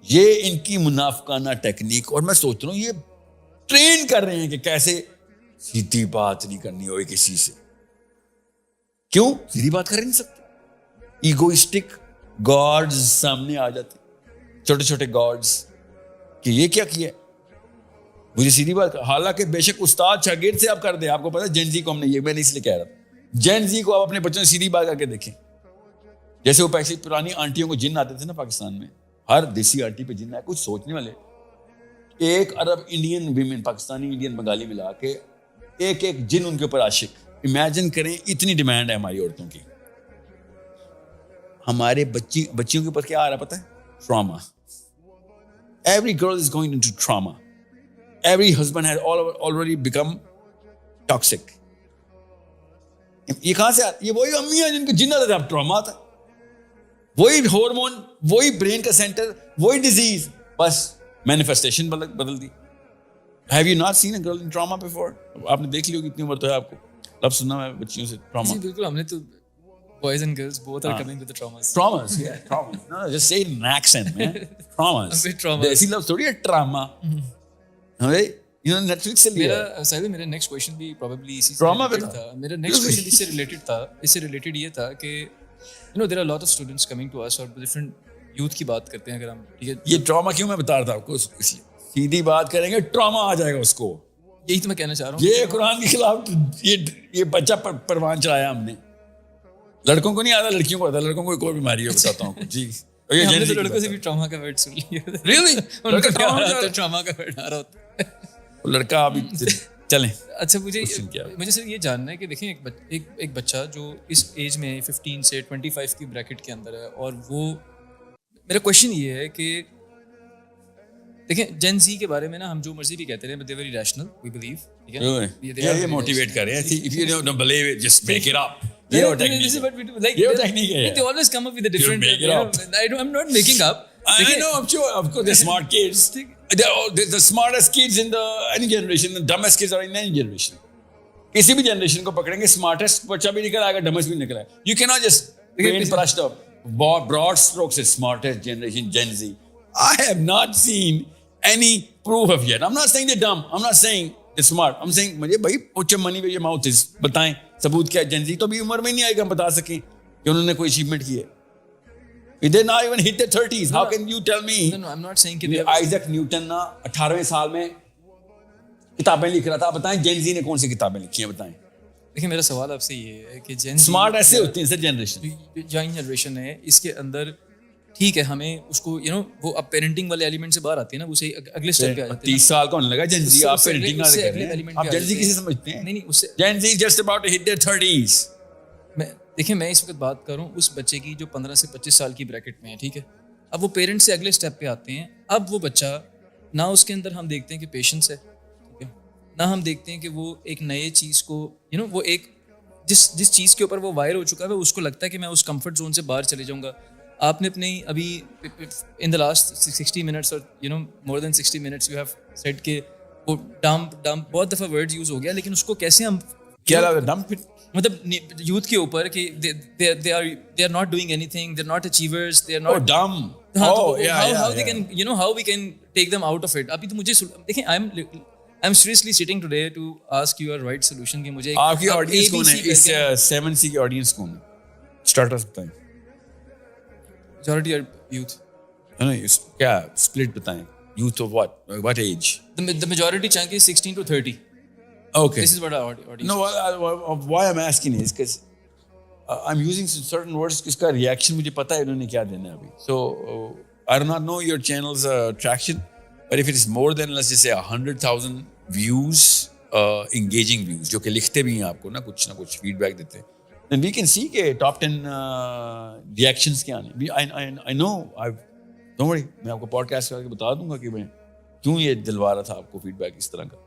یہ ان کی منافقانہ technique, اور میں سوچ رہا ہوں یہ train کر رہے ہیں کہ کیسے سیدھی بات نہیں کرنی ہوئی کسی سے. کیوں سیدھی بات کر ہی نہیں سکتے. ایگوئسٹک گاڈز سامنے آ جاتے, چھوٹے چھوٹے گاڈز, کہ یہ کیا کیا مجھے سیدھی بات. حالانکہ بے شک استاد شاگرد سے آپ کر دیں. آپ کو پتا ہے جین زی کو ہم نے, یہ میں نے اس لیے کہہ رہا تھا, جین زی کو آپ اپنے بچوں سے سیدھی بات کر کے دیکھیں. جیسے وہ پیسے پرانی آنٹیوں کو جن آتے تھے نا پاکستان میں, ہر دیسی آنٹی پہ جن ہے. کچھ سوچنے والے 1 ارب Indian women, Pakistani Indian Bengali ملا کے ایک جن ان کے اوپر عاشق. امیجن کریں اتنی ڈیمانڈ ہے ہماری عورتوں کی. ہمارے بچیوں کے اوپر کیا آ رہا پتہ ہے؟ Trauma. Every girl is going into trauma. Every husband has already become toxic. یہ کہاں سے آتا؟ یہ وہی امی ہیں جن کو جن آتا تھا, اب ٹراما آتا ہے. وہی ہارمون, وہی برین کا سینٹر, وہی ڈیزیز, بس مینیفیسٹیشن بدل دی. Have you not seen a girl in trauma before? آپ نے دیکھ لی ہوگی, اتنی عمر تو ہے آپ کو. لفظ سننا ہے بچیوں سے ٹراما. جی بالکل, ہم نے تو boys and girls both are coming with the traumas. Traumas, yeah, traumas. No, just say it in an accent, man. Traumas. ایسی لفظ تھوڑی ہے ٹراما. You know, Netflix سے لیا. میرا نیکسٹ کویشچن بھی probably اسی سے ٹراما related تھا. میرا نیکسٹ کویشچن اس سے ریلیٹڈ تھا. اس سے ریلیٹڈ یہ تھا کہ you know there are a lot of students coming to us, اور different youth کی بات کرتے ہیں. اگر ہم ٹھیک ہے, یہ ٹراما کیوں میں بتا رہا تھا آپ کو, اس لیے سیدھی بات کریں گے ٹراما آ جائے گا اس کو. یہی تو میں کہنا چاہ رہا ہوں. یہ قرآن کے خلاف یہ بچہ پروان چلایا ہم نے. لڑکوں کو نہیں آتا, لڑکیوں کو آتا. لڑکوں کو کوئی بیماری ہے بتاتا ہوں جی. ہم نے تو لڑکوں سے بھی ٹراما کا ورڈ سن لیا. ٹراما کا ورڈ آ رہا ہوتا ہے. لڑکا ابھی چلیں. اچھا مجھے صرف یہ جاننا ہے کہ دیکھیں ایک بچہ جو اس ایج میں 15 سے 25 کی بریکٹ کے اندر ہے, اور وہ میرا کویشچن یہ ہے کہ دیکھیں جین زی کے بارے میں نا ہم جو مرضی بھی کہتے رہے, they very rational, we believe. یہ موٹیویٹ کر رہے ہیں. If you don't believe it, just make it up. یہ وہ ٹیکنیک ہے. They always come up with a different. I'm not making up. I know, I'm sure. Of course, they're smart kids. They're the smartest kids in any generation. The dumbest kids are in any generation. کسی بھی generation کو پکڑیں گے, smartest بچہ بھی نکل آئے گا, dumbest بھی نکل آئے گا. You cannot just paint brushed up. Broad strokes is smartest generation, Gen Z. I have not seen any proof of yet. I'm not saying they're dumb. I'm not saying they're smart. I'm saying مجھے بھائی put your money where your mouth is. بتائیں ثبوت کیا ہے. Gen Z تو بھی عمر میں نہیں آئے گا ہم بتا سکیں کہ انہوں نے کوئی اچیومنٹ کی ہے. They not even hit their 30s. How can you tell me? No, I'm not saying کہ Isaac Newton نا 18ویں سال میں کتابیں لکھ رہا تھا. بتائیں جین زی نے کون سی کتابیں لکھی ہیں, بتائیں. دیکھیں میرا سوال آپ سے یہ ہے کہ جین اسمارٹ ایسے ہوتے ہیں سر جنریشن, جوائن جنریشن ہے, اس کے اندر ٹھیک ہے ہمیں اس کو وہ اب پیرنٹنگ والے ایلیمنٹ سے باہر آتی ہے نا, اسے اگلے اسٹیپ پہ آ جاتے ہیں. 30 سال کا ہونے لگا جین زی, آپ پیرنٹنگ نہ کر رہے ہیں. آپ جین زی کسی سمجھتے ہیں؟ نہیں اس سے Gen Z just about to hit their 30s. دیکھیں میں اس وقت بات کر رہا ہوں اس بچے کی جو 15 سے 25 سال کی بریکٹ میں ہے, ٹھیک ہے. اب وہ پیرنٹس سے اگلے اسٹیپ پہ آتے ہیں. اب وہ بچہ نہ اس کے اندر ہم دیکھتے ہیں کہ پیشنس ہے, ٹھیک ہے, نہ ہم دیکھتے ہیں کہ وہ ایک نئے چیز کو وہ ایک جس چیز کے اوپر وہ وائر ہو چکا ہے اس کو لگتا ہے کہ میں اس کمفرٹ زون سے باہر چلے جاؤں گا. آپ نے اپنی ابھی ان دا لاسٹ 60 منٹس اور مور دین 60 منٹس یو ہیو سیڈ کہ وہ ڈمپ بہت دفعہ ورڈ یوز ہو گیا, لیکن اس کو کیسے ہم کیا ڈمپ مطلب یوتھ کے اوپر کہ they are not doing anything, they're not achievers, they're not dumb. how they can how we can take them out of it. ابھی تو مجھے دیکھیں I'm seriously sitting today to ask you a right solution کہ مجھے آپ کی audience کون ہے اس 7C کی آڈینس کون ہے اسٹارٹرز بتائیں. majority are youth. کیا اسپلٹ بتائیں youth of what age? The majority chunk is 16 to 30. Okay. This is what our audience. No, why I'm asking is because I'm using certain words اس کا reaction مجھے پتا ہے انہوں نے کیا دینا ہے ابھی. So I do not know your channel's traction, but if it is more than let's just say 100,000 views, engaging views جو کہ لکھتے بھی ہیں آپ کو نہ کچھ فیڈ بیک دیتے ہیں, then we can see کہ top 10 reactions کیا ہیں. I know, don't worry, میں آپ کو پوڈ کاسٹ کر کے بتا دوں گا کہ میں کیوں یہ دلوا رہا تھا آپ کو فیڈ بیک اس طرح کا.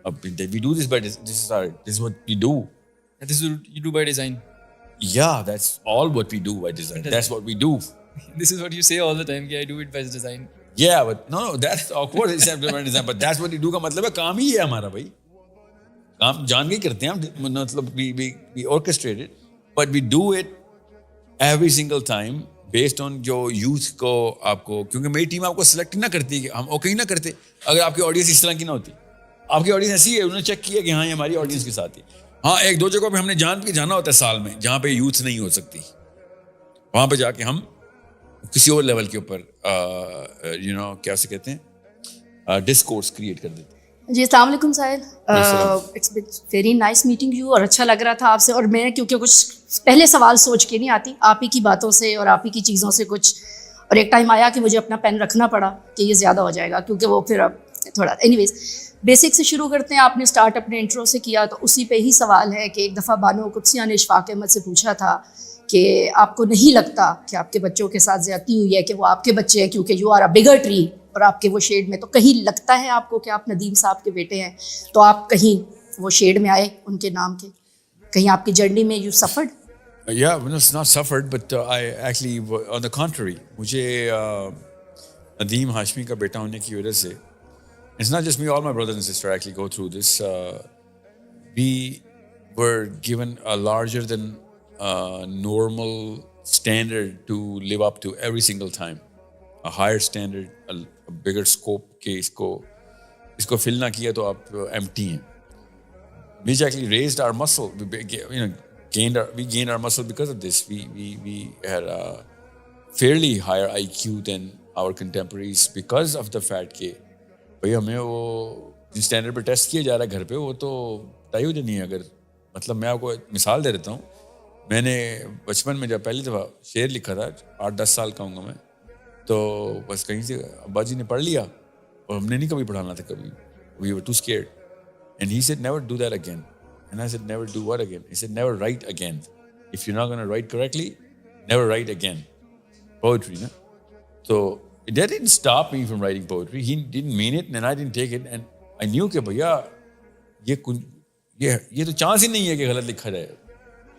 We do this by this is what we do. This is what you do by design. Yeah, that's all what we do by design. That's what we do. This is what you say all the time کہ I do it by design. Yeah, but no, that's of course it's by design, but that's what we do کا مطلب ہے کام ہی ہے ہمارا بھائی. کام جان کے کرتے ہیں ہم, مطلب we orchestrate it, but we do it every single time based on جو youth کو آپ کو, کیونکہ میری ٹیم آپ کو سلیکٹ نہ کرتی کہ ہم اوکے ہی نہ کرتے اگر آپ کی آڈینس اس طرح کی نہ ہوتی. آپ کی آڈینس ایسی ہے, انہوں نے چیک کیا کہ ہاں یہ ہماری آڈینس کے ساتھ ہی. ہاں ایک دو جگہوں پہ ہم نے جان کے جانا ہوتا ہے سال میں جہاں پہ یوتھ نہیں ہو سکتی, وہاں پہ جا کے ہم کسی اور لیول کے اوپر کیا اسے کہتے ہیں ڈسکورس کریٹ کر دیتے ہیں. جی السلام علیکم Sahil, it's very nice meeting you, اور اچھا لگ رہا تھا آپ سے. اور میں کیونکہ کچھ پہلے سوال سوچ کے نہیں آتی, آپ ہی کی باتوں سے اور آپ ہی کی چیزوں سے کچھ, اور ایک ٹائم آیا کہ مجھے اپنا پین رکھنا پڑا کہ یہ زیادہ ہو جائے گا کیونکہ وہ پھر اب تھوڑا. اینی ویز بیسک سے شروع کرتے ہیں. آپ نے اسٹارٹ اپنے انٹرو سے کیا تو اسی پہ ہی سوال ہے کہ ایک دفعہ بانو قدسیہ نے اشفاق احمد سے پوچھا تھا کہ آپ کو نہیں لگتا کہ آپ کے بچوں کے ساتھ زیادتی ہوئی ہے کہ وہ آپ کے بچے ہیں کیونکہ you are a bigger tree اور آپ کے وہ شیڈ میں, تو کہیں لگتا ہے آپ کو کہ آپ ندیم صاحب کے بیٹے ہیں تو آپ کہیں وہ شیڈ میں آئے ان کے نام کے, کہیں آپ کی جرنی میں you suffered? Yeah, well, it's not suffered, but I actually, on the contrary, مجھے ندیم ہاشمی کا بیٹا ہونے کی وجہ سے, it's not just me, all my brothers and sisters actually go through this. We were given a larger than normal standard to live up to every single time. A higher standard, a bigger scope کہ اس کو fill نہ کیا تو آپ empty ہیں. Which actually raised our muscle, we gained our muscle because of this. We had a fairly higher IQ than our contemporaries because of the fact کہ بھائی ہمیں وہ جس اسٹینڈرڈ پہ ٹیسٹ کیا جا رہا ہے گھر پہ وہ تو طے ہو جانی ہے. اگر مطلب میں آپ کو مثال دے دیتا ہوں, میں نے بچپن میں جب پہلی دفعہ شعر لکھا تھا 8-10 سال کا ہوں گا میں, تو بس کہیں سے ابا جی نے پڑھ لیا اور ہم نے نہیں کبھی پڑھانا تھا کبھی. We were too scared and he said never do that again and I said never do what again? He said never write again. If you're not going to write correctly, never write again. Poetry, no? So that didn't stop me from writing poetry. He didn't mean it and I didn't take it, and I knew کہ بھیا یہ تو chance ہی نہیں ہے کہ غلط لکھا جائے.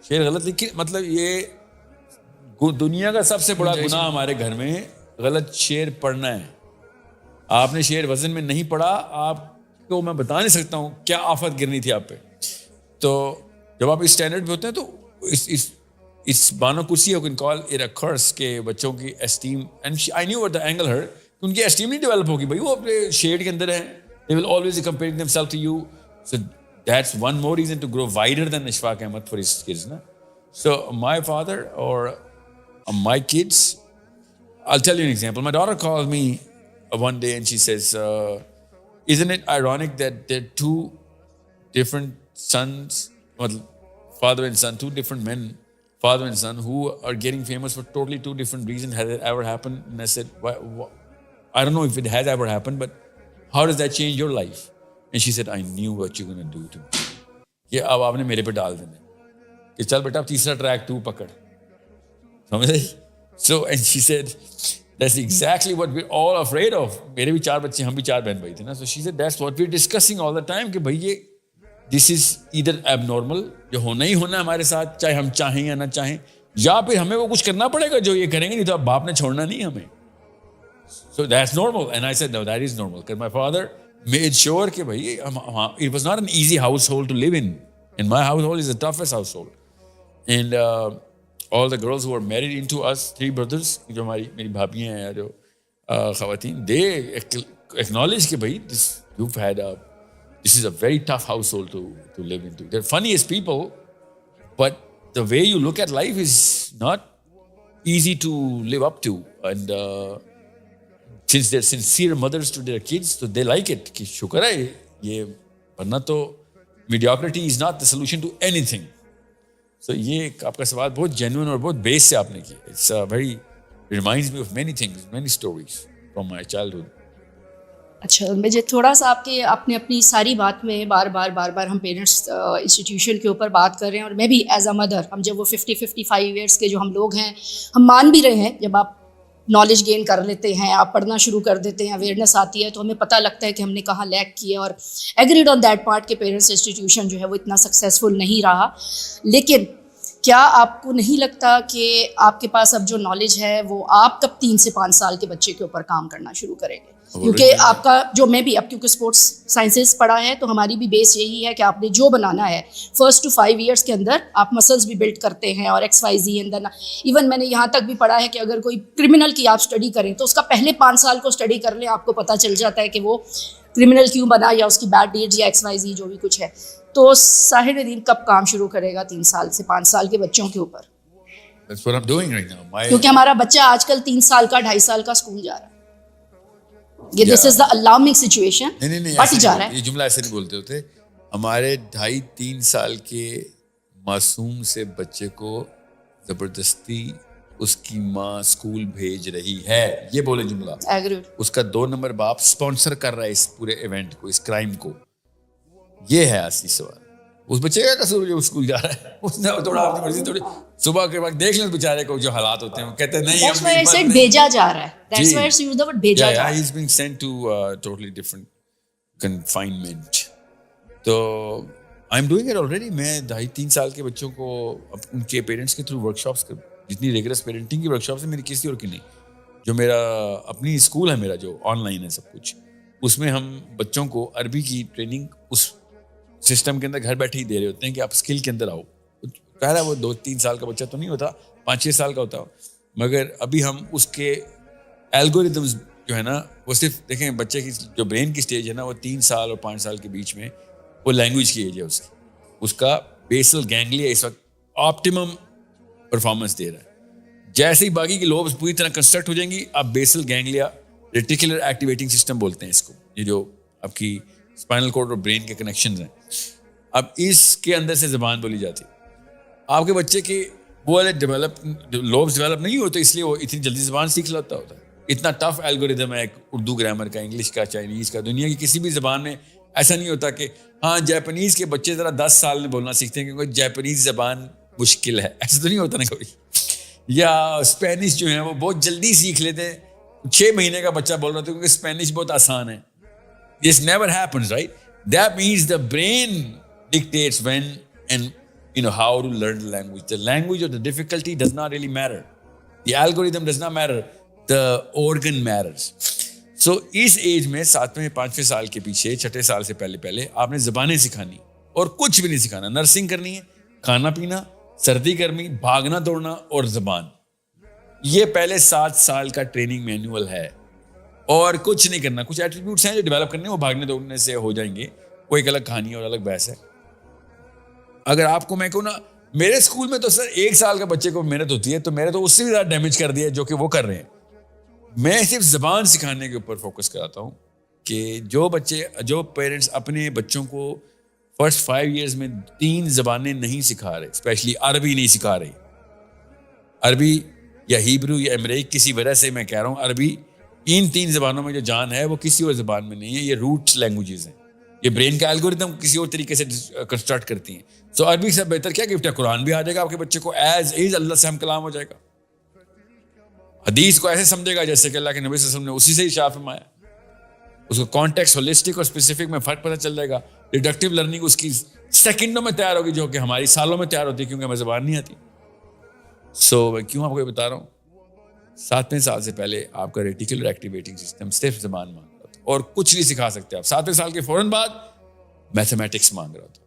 شعر غلط لکھی مطلب یہ دنیا کا سب سے بڑا گناہ ہمارے گھر میں غلط شعر پڑھنا ہے. آپ نے شعر وزن میں نہیں پڑھا, آپ کو میں بتا نہیں سکتا ہوں کیا آفت گرنی تھی آپ پہ. تو جب آپ اس اسٹینڈرڈ پہ ہوتے ہیں تو اس Bano Qudsia you can call it a curse کہ بچوں کی esteem, and I knew what the angle her, کہ ان کی اسٹیم نہیں ڈیولپ ہوگی بھائی, وہ اپنے شیڈ کے اندر ہیں, they will always comparing them self to you. So that's one more reason to grow wider than Ashfaq Ahmad for his kids نا. سو مائی فادر اور my kids, I'll tell you an example. My daughter called me one day and she says, isn't it ironic that they're two different sons, father and son, two different men, father and son, who are getting famous for totally two different reasons? Has it ever happened? And I said, I don't know if it has ever happened, but how does that change your life? And she said, I knew what you're going to do to me. یہ اب آپ نے میرے پہ ڈال دینا کہ چل بیٹا اب تیسرا ٹریک تو پکڑ, سمجھ رہے. So, and she said, that's exactly what we're all afraid of. میرے بھی 4 بچے, ہم بھی 4 بہن بھائی تھے نا. So she said, that's what we're discussing all the time, کہ بھائی یہ this is either abnormal, جو ہونا ہی ہونا ہے ہمارے ساتھ, چاہے ہم چاہیں یا نہ چاہیں, یا پھر ہمیں وہ کچھ کرنا پڑے گا جو یہ کریں گے, نہیں تو اب باپ نے چھوڑنا نہیں ہمیں. So that's normal. And I said, no, that is normal. Because my father made sure کہ بھائی it was not an easy household to live in. And my household is the toughest household. And all the girls who were married into us, 3 brothers, جو میری بھابیاں ہیں جو خواتین, they acknowledge کہ بھائی this is a very tough household to live into. They're funniest people, but the way you look at life is not easy to live up to. And since they're sincere mothers to their kids, so they like it. کہ شکر ہے یہ, ورنہ تو mediocrity is not the solution to anything. So یہ آپ کا سوال بہت genuine اور بہت بیس سے آپ نے کیا. It's very, it reminds me of many things, many stories from my childhood. اچھا, مجھے تھوڑا سا آپ کے اپنی ساری بات میں بار بار ہم پیرنٹس انسٹیٹیوشن کے اوپر بات کر رہے ہیں, اور میں بھی ایز اے مدر, ہم جب وہ 55 ایئرس کے جو ہم لوگ ہیں, ہم مان بھی رہے ہیں جب آپ نالج گین کر لیتے ہیں, آپ پڑھنا شروع کر دیتے ہیں, اویئرنیس آتی ہے, تو ہمیں پتہ لگتا ہے کہ ہم نے کہاں لیک کیا, اور ایگریڈ آن دیٹ پارٹ کہ پیرنٹس انسٹیٹیوشن جو ہے وہ اتنا سکسیزفل نہیں رہا. لیکن کیا آپ کو نہیں لگتا کہ آپ کے پاس اب جو نالج ہے وہ آپ کب 3 سے 5 سال کے بچے کے اوپر کام کرنا شروع کریں گے؟ کیونکہ آپ کا جو, میں بھی اب کیونکہ اسپورٹس سائنسز پڑھا ہے, تو ہماری بھی بیس یہی ہے کہ آپ نے جو بنانا ہے 1 to 5 ایئرس کے اندر آپ مسلس بھی بلڈ کرتے ہیں, اور XYZ. اینڈ دین ایون میں نے یہاں تک بھی پڑھا ہے کہ اگر کوئی کرمنل کی آپ اسٹڈی کریں تو اس کا پہلے 5 سال کو اسٹڈی کر لیں, آپ کو پتہ چل جاتا ہے کہ وہ کرمنل کیوں بنا, یا اس کی بیڈ ڈیڈز یا XYZ جو بھی کچھ ہے. تو ساحر ندیم کب کام شروع کرے گا 3 سال سے 5 سال کے بچوں کے اوپر؟ That's what I'm doing right now. کیونکہ ہمارا بچہ آج کل 3 سال کا 2.5 سال کا اسکول جا رہا ہے. یہ دس از دا الارمنگ سچویشن. بٹ جا رہا ہے. یہ جملہ ایسے نہیں بولتے ہوتے. ہمارے 2.5-3 سال کے معصوم سے بچے کو زبردستی اس کی ماں اسکول بھیج رہی ہے, یہ بولے جملہ. اس کا 2 نمبر باپ اسپانسر کر رہا ہے اس پورے ایونٹ کو, اس کرائم کو. یہ ہے اصلی سوال. اس بچے کا قصور جو اسکول جا رہا ہے, اس نے تھوڑا اپنی مرضی تھوڑی صبح کے وقت دیکھ لیں بیچارے کو جو حالات ہوتے ہیں, وہ کہتے ہیں نہیں بھیجا جا رہا ہے. That's why it's used the word بھیجا جا رہا ہے. He's being sent to totally different confinement. تو I'm doing it already. میں 2.5-3 سال کے بچوں کو ان کے پیرنٹس کے تھرو ورک شاپس, جتنی ریگولر پیرنٹنگ کی ورک شاپس ہیں میری کسی اور کی نہیں, جو میرا اپنی اسکول ہے میرا جو آن لائن ہے سب کچھ, اس میں ہم بچوں کو عربی کی ٹریننگ اس سسٹم کے اندر گھر بیٹھے ہی دے رہے ہوتے ہیں کہ آپ اسکل کے اندر آؤ. کہہ رہا ہے وہ 2-3 سال کا بچہ تو نہیں ہوتا, 5-6 سال کا ہوتا, مگر ابھی ہم اس کے الگوریدمز جو ہے نا, وہ صرف دیکھیں بچے کی جو برین کی سٹیج ہے نا, وہ 3 سال اور 5 سال کے بیچ میں وہ لینگویج کی ایج ہے اس کا بیسل گینگلیا اس وقت آپٹیمم پرفارمنس دے رہا ہے. جیسے ہی باقی کی لوبس پوری طرح کنسٹرکٹ ہو جائیں گی, اب basal ganglia reticular activating system بولتے ہیں اس کو, یہ جو آپ کی اسپائنل کارڈ اور برین کے کنیکشنز ہیں, اب اس کے اندر سے زبان بولی جاتی. آپ کے بچے کے وہ لوبس ڈیولپ نہیں ہوتے, اس لیے وہ اتنی جلدی زبان سیکھ لیتا ہوتا ہے. اتنا ٹف الگوریدم ہے اردو گرامر کا, انگلش کا, چائنیز کا, دنیا کی کسی بھی زبان میں ایسا نہیں ہوتا کہ ہاں جاپنیز کے بچے ذرا 10 سال میں بولنا سیکھتے ہیں کیونکہ جاپنیز زبان مشکل ہے, ایسا تو نہیں ہوتا نا کبھی. یا اسپینش جو ہے وہ بہت جلدی سیکھ لیتے ہیں, 6 مہینے کا بچہ بول رہا تھا کیونکہ اسپینش بہت آسان ہے. This never happens, right? That means the brain dictates when and how to learn the language. The language or the difficulty does not really matter. The algorithm does not matter. The organ matters. So اس age میں 7ویں 5ویں سال کے پیچھے 6 سال سے پہلے آپ نے زبانیں سکھانی اور کچھ بھی نہیں سکھانا. نرسنگ کرنی ہے, کھانا پینا, سردی گرمی, بھاگنا دوڑنا اور زبان. یہ پہلے 7 سال کا ٹریننگ مینول ہے اور کچھ نہیں کرنا. کچھ ایٹریبیوٹس ہیں جو ڈیولپ کرنے, وہ بھاگنے دوڑنے سے ہو جائیں گے, وہ ایک الگ کہانی اور الگ بحث ہے. اگر آپ کو میں کہوں نا, میرے اسکول میں تو سر 1 سال کا بچے کو محنت ہوتی ہے, تو میرے تو اس سے بھی زیادہ ڈیمیج کر دیا جو کہ وہ کر رہے ہیں. میں صرف زبان سکھانے کے اوپر فوکس کراتا ہوں کہ جو پیرنٹس اپنے بچوں کو فرسٹ 5 ایئرز میں 3 زبانیں نہیں سکھا رہے, اسپیشلی عربی نہیں سکھا رہے, عربی یا ہیبرو یا ایمریک, کسی وجہ سے میں کہہ رہا ہوں عربی, ان 3 زبانوں میں جو جان ہے وہ کسی اور زبان میں نہیں ہے. یہ روٹ لینگویجز ہیں, یہ برین کا الگوریتم کسی اور طریقے سے کنسٹرکٹ کرتی ہیں. سو عربی سے بہتر کیا گفٹ ہے, قرآن بھی آ جائے گا آپ کے بچے کو, ایز از اللہ سے ہم کلام ہو جائے گا. حدیث کو ایسے سمجھے گا جیسے کہ اللہ کے نبی صلی اللہ علیہ وسلم نے اسی سے اشارہ فرمایا. اس کو کانٹیکس ہولسٹک اور اسپیسیفک میں فرق پتہ چل جائے گا. ڈیڈکٹیو لرننگ اس کی سیکنڈوں میں تیار ہوگی جو کہ ہماری سالوں میں تیار ہوتی ہے کیونکہ ہمیں زبان نہیں آتی. سو میں کیوں آپ کو یہ بتا رہا ہوں, 7ویں سال سے پہلے آپ کا ریٹیکولر ایکٹیویٹنگ سسٹم صرف زبان مانگ رہا تھا اور کچھ نہیں سکھا سکتے آپ. 7ویں سال کے فوراً بعد میتھمیٹکس مانگ رہا تھا.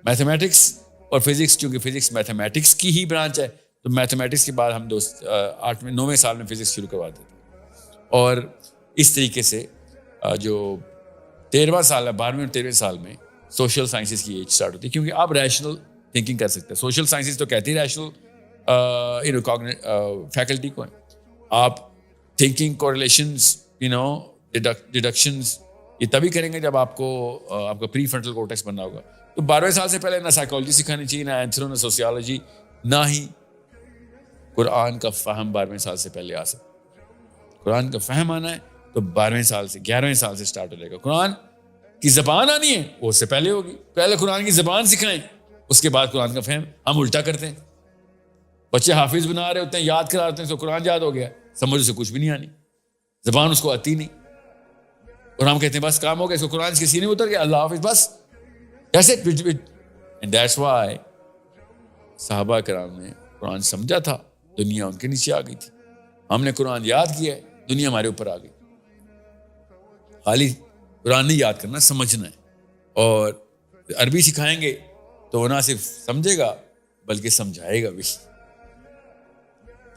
میتھمیٹکس اور فزکس, چونکہ فزکس میتھمیٹکس کی ہی برانچ ہے تو میتھمیٹکس کے بعد ہم 8ویں 9ویں سال میں فزکس شروع کروا دیتے تھے. اور اس طریقے سے جو 13واں سال ہے, 12ویں اور 13ویں سال میں سوشل سائنسز کی ایج اسٹارٹ ہوتی ہے کیونکہ آپ ریشنل تھنکنگ کر سکتے ہیں. سوشل سائنسز تو کہتی ہے ریشنل فیکلٹی کو ہے. آپ تھنکنگ کوریلیشنز ڈیڈکشنز یہ تبھی کریں گے جب آپ کا پری فرنٹل کورٹیکس بننا ہوگا. تو 12ویں سال سے پہلے نہ سائیکالوجی سکھانی چاہیے, نہ اینتھرو, نہ سوسیالوجی, نہ ہی قرآن کا فہم 12ویں سال سے پہلے آ سکتا. قرآن کا فہم آنا ہے تو 12ویں سال سے 11ویں سال سے سٹارٹ ہو جائے گا. قرآن کی زبان آنی ہے وہ اس سے پہلے ہوگی. پہلے قرآن کی زبان سکھائیں, اس کے بعد قرآن کا فہم. ہم الٹا کرتے ہیں, بچے حافظ بنا رہے ہوتے ہیں, یاد کرا رہے ہیں, تو قرآن یاد ہو گیا, سمجھ اسے کچھ بھی نہیں آنی, زبان اس کو آتی نہیں, اور ہم کہتے ہیں بس کام ہو گیا, اس کو قرآن اس کے سینے میں اتر گیا, اللہ حافظ بس. That's it. And that's why صحابہ کرام نے قرآن سمجھا تھا, دنیا ان کے نیچے آ گئی تھی. ہم نے قرآن یاد کیا ہے, دنیا ہمارے اوپر آ گئی. خالی قرآن نہیں یاد کرنا, سمجھنا ہے. اور عربی سکھائیں گے تو وہ نہ صرف سمجھے گا بلکہ سمجھائے گا بھی.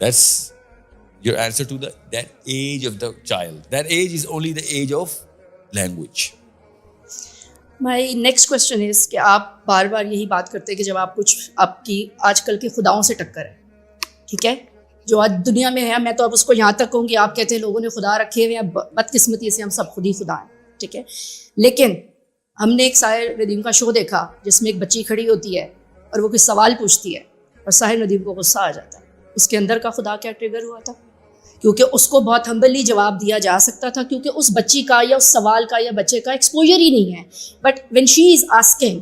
That's your answer to that age of the child. That age is only the age of language. My next question is کہ آپ بار بار یہی بات کرتے ہیں کہ جب آپ کچھ آپ کی آج کل کے خداؤں سے ٹکر ہے, ٹھیک ہے, جو آج دنیا میں ہے, میں تو اب اس کو یہاں تک کہوں کہ آپ کہتے ہیں لوگوں نے خدا رکھے ہوئے ہیں, بدقسمتی سے ہم سب خود ہی خدا ہیں, ٹھیک ہے. لیکن ہم نے ایک ساحر ندیم کا شو دیکھا جس میں ایک بچی کھڑی ہوتی ہے اور وہ کوئی سوال پوچھتی ہے اور ساحر ندیم کو غصہ آ جاتا ہے. اس کے اندر کا خدا کیا ٹریگر ہوا تھا؟ کیونکہ اس کو بہت ہمبلی جواب دیا جا سکتا تھا کیونکہ اس بچی کا یا اس سوال کا یا بچے کا ایکسپوجر ہی نہیں ہے. But when she is asking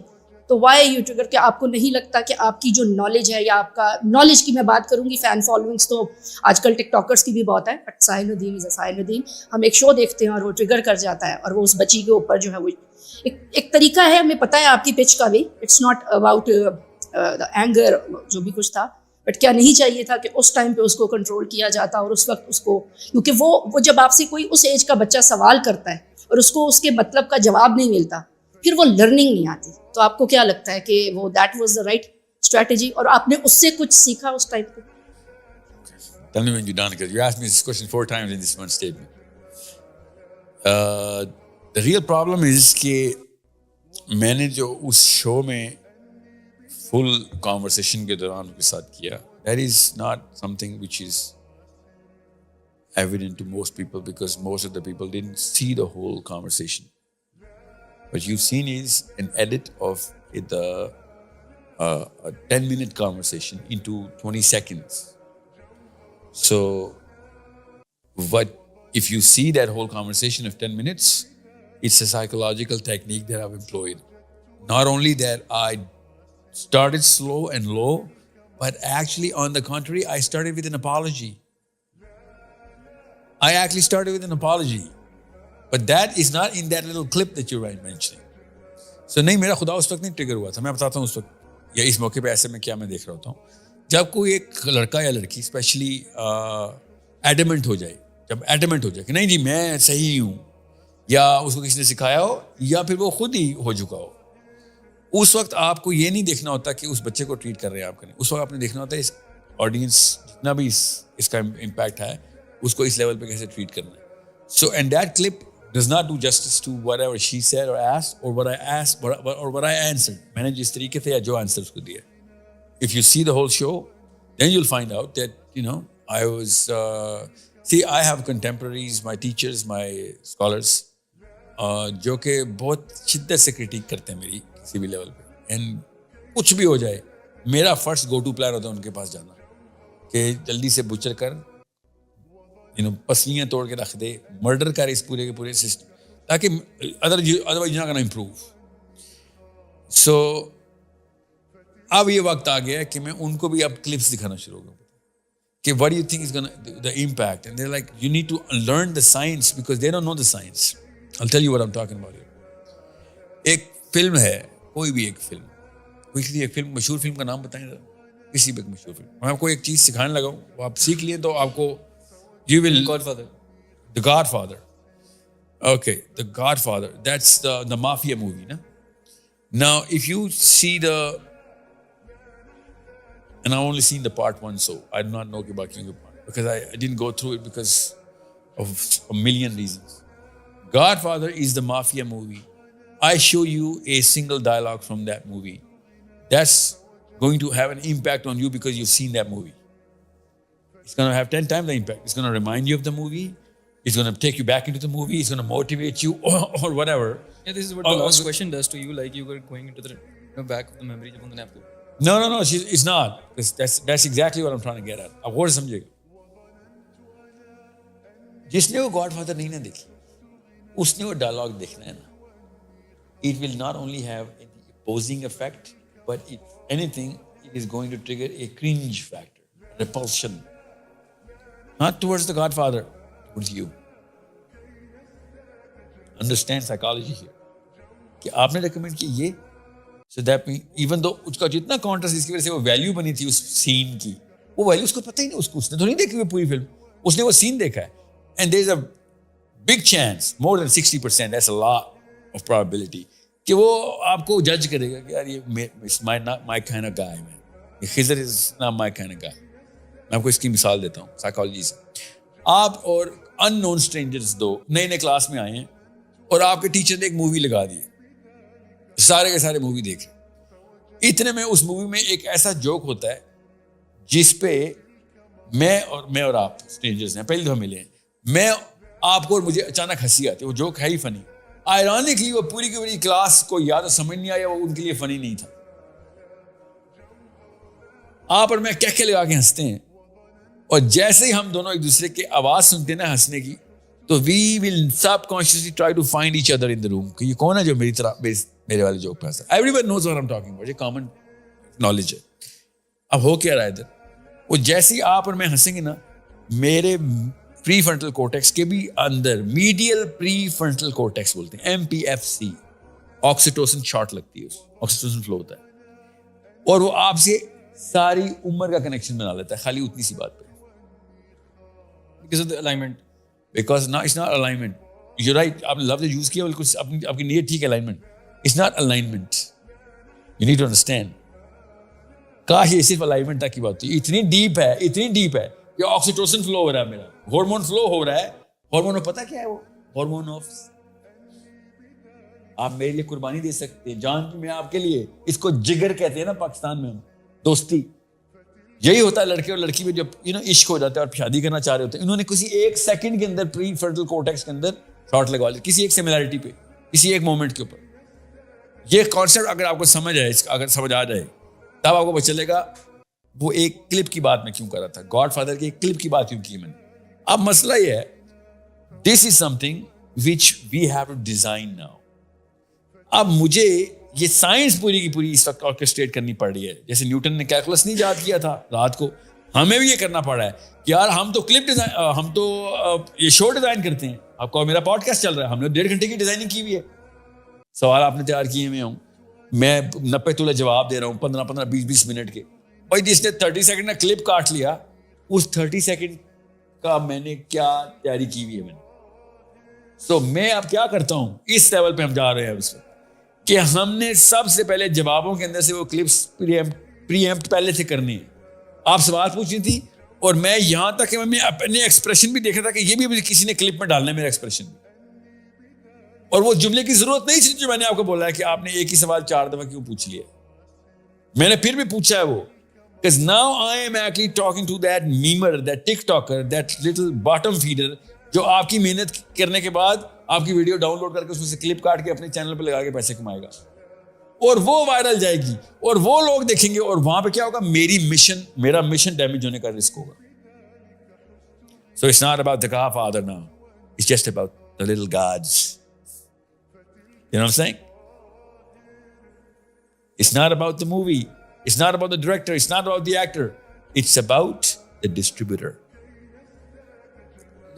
تو وائی یو ٹریگر, کہ آپ کو نہیں لگتا کہ آپ کی جو نالج ہے یا آپ کا نالج کی میں بات کروں گی, فین فالوئنگس تو آج کل ٹک ٹاکرس کی بھی بہت ہے, بٹ ساحر ندیم از اے ساحر ندیم. ہم ایک شو دیکھتے ہیں اور وہ ٹریگر کر جاتا ہے اور وہ اس بچی کے اوپر جو ہے وہ ایک طریقہ ہے, ہمیں پتہ ہے آپ کی پچ کا بھی, اٹس ناٹ اباؤٹ اینگر جو بھی کچھ تھا, بٹ کیا نہیں چاہیے تھا کہ اس ٹائم پہ اس کو کنٹرول کیا جاتا اور اس وقت اس کو, کیونکہ وہ جب آپ سے کوئی اس ایج کا بچہ سوال کرتا ہے اور اس کو اس کے مطلب کا جواب نہیں ملتا, پھر وہ لرننگ نہیں آتی. تو آپ کو کیا لگتا ہے کہ وہ that was the right strategy اور آپ نے اس سے کچھ سیکھا اس ٹائم پہ؟ Tell me when you're done, because you asked me this question 4 times in this one statement. The real problem is کہ میں نے جو اس شو میں فل کانورسیشن کے دوران کے ساتھ کیا, that is not something which is evident to most people because most of the people didn't see the whole conversation. What you've seen is an edit of a 10-minute conversation into 20 seconds. So if you see that whole conversation of 10 minutes, it's a psychological technique that I've employed. Not only that I started slow and low, but actually on the contrary, I started with an apology. But that is not in that little clip that you're mentioning. So نہیں, میرا خدا اس وقت نہیں trigger ہوا تھا. میں بتاتا ہوں اس وقت یا اس موقع پہ ایسے میں کیا میں دیکھ رہا ہوتا ہوں. جب کوئی ایک لڑکا یا لڑکی اسپیشلی ایڈمنٹ ہو جائے, جب ایڈمنٹ ہو جائے کہ نہیں جی میں صحیح ہوں, یا اس کو کسی نے سکھایا ہو یا پھر وہ خود ہی ہو چکا ہو, اس وقت آپ کو یہ نہیں دیکھنا ہوتا کہ اس بچے کو ٹریٹ کر رہے ہیں آپ کا نہیں. اس وقت آپ نے دیکھنا ہوتا ہے اس آڈینس جتنا بھی اس کا امپیکٹ ہے اس کو اس لیول پہ کیسے ٹریٹ کرنا ہے. So and that clip does not do justice to whatever she said or asked or what I asked or what I answered. میں نے جس طریقے سے یا جو آنسر اس کو دیا. If you see the whole show, then you'll find out that, I was, I have contemporaries, my teachers, my scholars, جو کہ بہت شدت سے کرٹیک کرتے ہیں میری کسی بھی لیول پہ. اینڈ کچھ بھی ہو جائے میرا فرسٹ گو ٹو پلان ہوتا ہے ان کے پاس جانا کہ جلدی سے بچر کر, پسلیاں توڑ کے رکھ دے, مرڈر کر اس پورے کے پورے سسٹم, تاکہ ادروائز نہ کرنا امپروو. سو اب یہ وقت آ گیا کہ میں ان کو بھی اب کلپس دکھانا شروع ہو گیا okay, what do you think is the impact? And they're like, you need to learn the science because they don't know the science. I'll tell you what I'm talking about here. ایک film ہے, کوئی بھی ایک film, کوئی ایک film, مشہور film کا نام بتائیں ذرا, کسی بھی ایک مشہور فلم. میں آپ کو ایک چیز سکھانے لگا ہوں, وہ آپ سیکھ لیں تو آپ کو you will. Godfather. The Godfather. Okay, The Godfather. That's the mafia movie, na? Now, if you see and I've only seen the part 1, so I do not know about King of Part because I didn't go through it because of a million reasons. Godfather is the mafia movie. I show you a single dialogue from that movie. That's going to have an impact on you because you've seen that movie. It's going to have 10 times the impact. It's going to remind you of the movie. It's going to take you back into the movie. It's going to motivate you or whatever. Yeah, this is what the last question does to you, like you were going into the back of the memory جب انہوں نے آپ کو. No, it's not. That's exactly what I'm trying to get at. اب غور سمجھے گا. جس نے وہ گاڈ فادر نہیں نہ دیکھی, اس نے وہ ڈائلاگ دیکھنا ہے نا. It will not only have an opposing effect, but if anything, it is going to trigger a cringe factor, repulsion. Not towards the Godfather, towards you. Understand psychology here. کہ آپ نے ریکمینڈ کی یہ, so that even though اس کا جتنا کانٹرسٹ اس کی وجہ سے وہ ویلیو بنی تھی اس سین کی, وہ ویلیو اس کو پتہ ہی نہیں, اس نے تو نہیں دیکھی ہوئی پوری فلم, اس نے وہ سین دیکھا ہے. And there is a big chance, more than 60%, that's a lot of probability, کہ وہ آپ کو جج کرے گا کہ یار یہ not my kind of guy, man. Khizar is not my kind of guy. میں آپ کو اس کی مثال دیتا ہوں سائیکالوجی سے. آپ اور ان نون اسٹرینجرز دو نئے نئے کلاس میں آئے ہیں اور آپ کے ٹیچر نے ایک مووی لگا دی, سارے کے سارے مووی دیکھیں. اتنے میں اس مووی میں ایک ایسا جوک ہوتا ہے جس پہ میں اور آپ اسٹرینجرز ہیں, پہلی دفعہ ملے ہیں, میں آپ کو اور مجھے اچانک ہنسی آتی ہے. وہ جوک ہے ہی فنی. آئرونکلی وہ پوری کی پوری کلاس کو یا تو سمجھ نہیں آیا, وہ ان کے لیے فنی نہیں تھا. آپ اور میں کہہ لگا کے ہنستے ہیں, اور جیسے ہی ہم دونوں ایک دوسرے کی آواز سنتے ہیں نا ہنسنے کی, تو we will subconsciously try to find each other in the room کہ یہ کون ہے جو میری طرح میرے والے جوک پہ ہنستا ہے. Every one knows what I am talking about, یہ کامن نالج ہے. اب ہو کیا رہا ہے ادھر, وہ جیسے ہی آپ اور میں ہنسیں گے نا, میرے پری فرنٹل کورٹیکس کے بھی اندر میڈیل پری فرنٹل کورٹیکس بولتے ہیں, MPFC, آکسیٹوسن شارٹ لگتی ہے, آکسیٹوسن فلو ہوتا ہے, اور وہ آپ سے ساری عمر کا کنیکشن بنا لیتا ہے خالی اتنی سی بات پہ. Because of the alignment. Because no, it's not alignment. You're right. آپ نے لفظ یوز کیا بالکل, آپ کی نیت ٹھیک ہے, alignment. It's not alignment. You need to understand. کاش یہ صرف alignment تک کی بات ہوتی. اتنی ڈیپ ہے کہ آکسیٹوسن فلو ہو رہا ہے, میرا ہارمون فلو ہو رہا ہے. ہارمون پتہ کیا ہے, وہ ہارمون آف, آپ میرے لیے قربانی دے سکتے ہیں, جان کی میں آپ کے لیے. اس کو جگر کہتے ہیں نا پاکستان میں, ہم دوستی. یہی ہوتا ہے لڑکے اور لڑکی میں جب عشق ہو جاتا ہے اور شادی کرنا چاہ رہے ہوتے ہیں, انہوں نے کسی ایک سیکنڈ کے اندر پری فرنٹل کورٹیکس کے اندر شارٹ لگوا لیا, کسی ایک سملیرٹی پہ, کسی ایک مومنٹ کے اوپر. یہ کانسیپٹ اگر آپ کو سمجھ آئے, اگر سمجھ آ جائے, تب آپ کو پتہ چلے گا وہ ایک کلپ کی بات میں کیوں کر رہا تھا, گاڈ فادر کی ایک کلپ کی بات کیوں کی میں نے. اب مسئلہ یہ ہے, this is something which we have to design now. اب مجھے یہ سائنس پوری کی پوری اس وقت آرکسٹریٹ کرنی پڑ رہی ہے. جیسے نیوٹن نے کیلکولس نہیں یاد کیا تھا رات کو, ہمیں بھی یہ کرنا پڑ رہا ہے کہ یار ہم تو کلپ ڈیزائن, ہم تو یہ شو ڈیزائن کرتے ہیں. آپ کو میرا پوڈ کاسٹ چل رہا ہے, ہم نے 1.5 گھنٹے کی ڈیزائننگ کی ہوئی ہے. سوال آپ نے تیار کیے ہوئے ہوں, میں 90 تولہ جواب دے رہا ہوں 15 20 منٹ کے. بھائی جس نے 30 سیکنڈ کا کلپ کاٹ لیا, اس 30 سیکنڈ کا میں نے کیا تیاری کی ہوئی ہے میں نے. سو میں اب کیا کرتا ہوں, اس لیول پہ ہم جا رہے ہیں اس وقت کہ ہم نے سب سے پہلے جوابوں کے اندر سے وہ کلپس پری ایمپٹ پہلے سے کرنی ہے. آپ سوال پوچھنی تھی, اور میں یہاں تک کہ میں اپنے ایکسپریشن بھی دیکھا تھا کہ یہ بھی کسی نے کلپ میں ڈالنا ہے میرا ایکسپریشن بھی. اور وہ جملے کی ضرورت نہیں تھی جو میں نے آپ کو بولا ہے کہ آپ نے ایک ہی سوال 4 دفعہ کیوں پوچھ لیا. میں نے پھر بھی پوچھا ہے وہ, because now I am actually talking to that memer, that TikToker, that little bottom feeder, جو آپ کی محنت کرنے کے بعد آپ کی ویڈیو ڈاؤن لوڈ کر کے اس میں سے کلپ کاٹ کے اپنے چینل پہ لگا کے پیسے کمائے گا, اور وہ وائرل جائے گی, اور وہ لوگ دیکھیں گے, اور وہاں پہ کیا ہوگا, میرا مشن ڈیمیج ہونے کا رسک ہوگا. So it's not about the Godfather now. It's just about the little gods. You know what I'm saying? It's not about the movie. It's not about the director. It's not about the actor. It's about the distributor.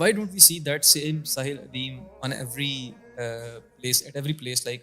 Why don't we see that same Sahil Adeem on every place, at every place? Like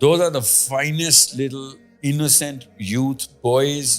Those are the finest little innocent youth boys.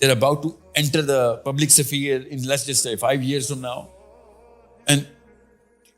They're about to enter the public sphere in let's just say 5 years from now. And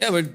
Yeah, but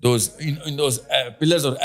those in those pillars or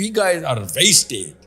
We guys are very state.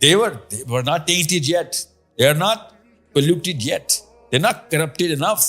they were not tainted yet, they are not polluted yet, they're not corrupted enough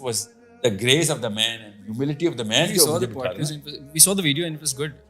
was the grace of the man and humility of the man. We saw the podcast, we saw the video and it was good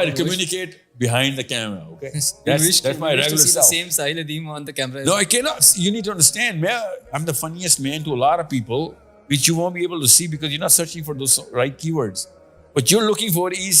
I communicate behind the camera. Okay, that's my regular see stuff. the same Sahil Adeem on the camera. No, I cannot. You need to understand, I'm the funniest man to a lot of people, which you won't be able to see because you're not searching for those right keywords. What you're looking for is,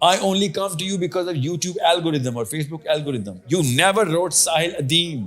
I only come to you because of YouTube algorithm or Facebook algorithm. You never wrote Sahil Adeem.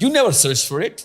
You never search for it.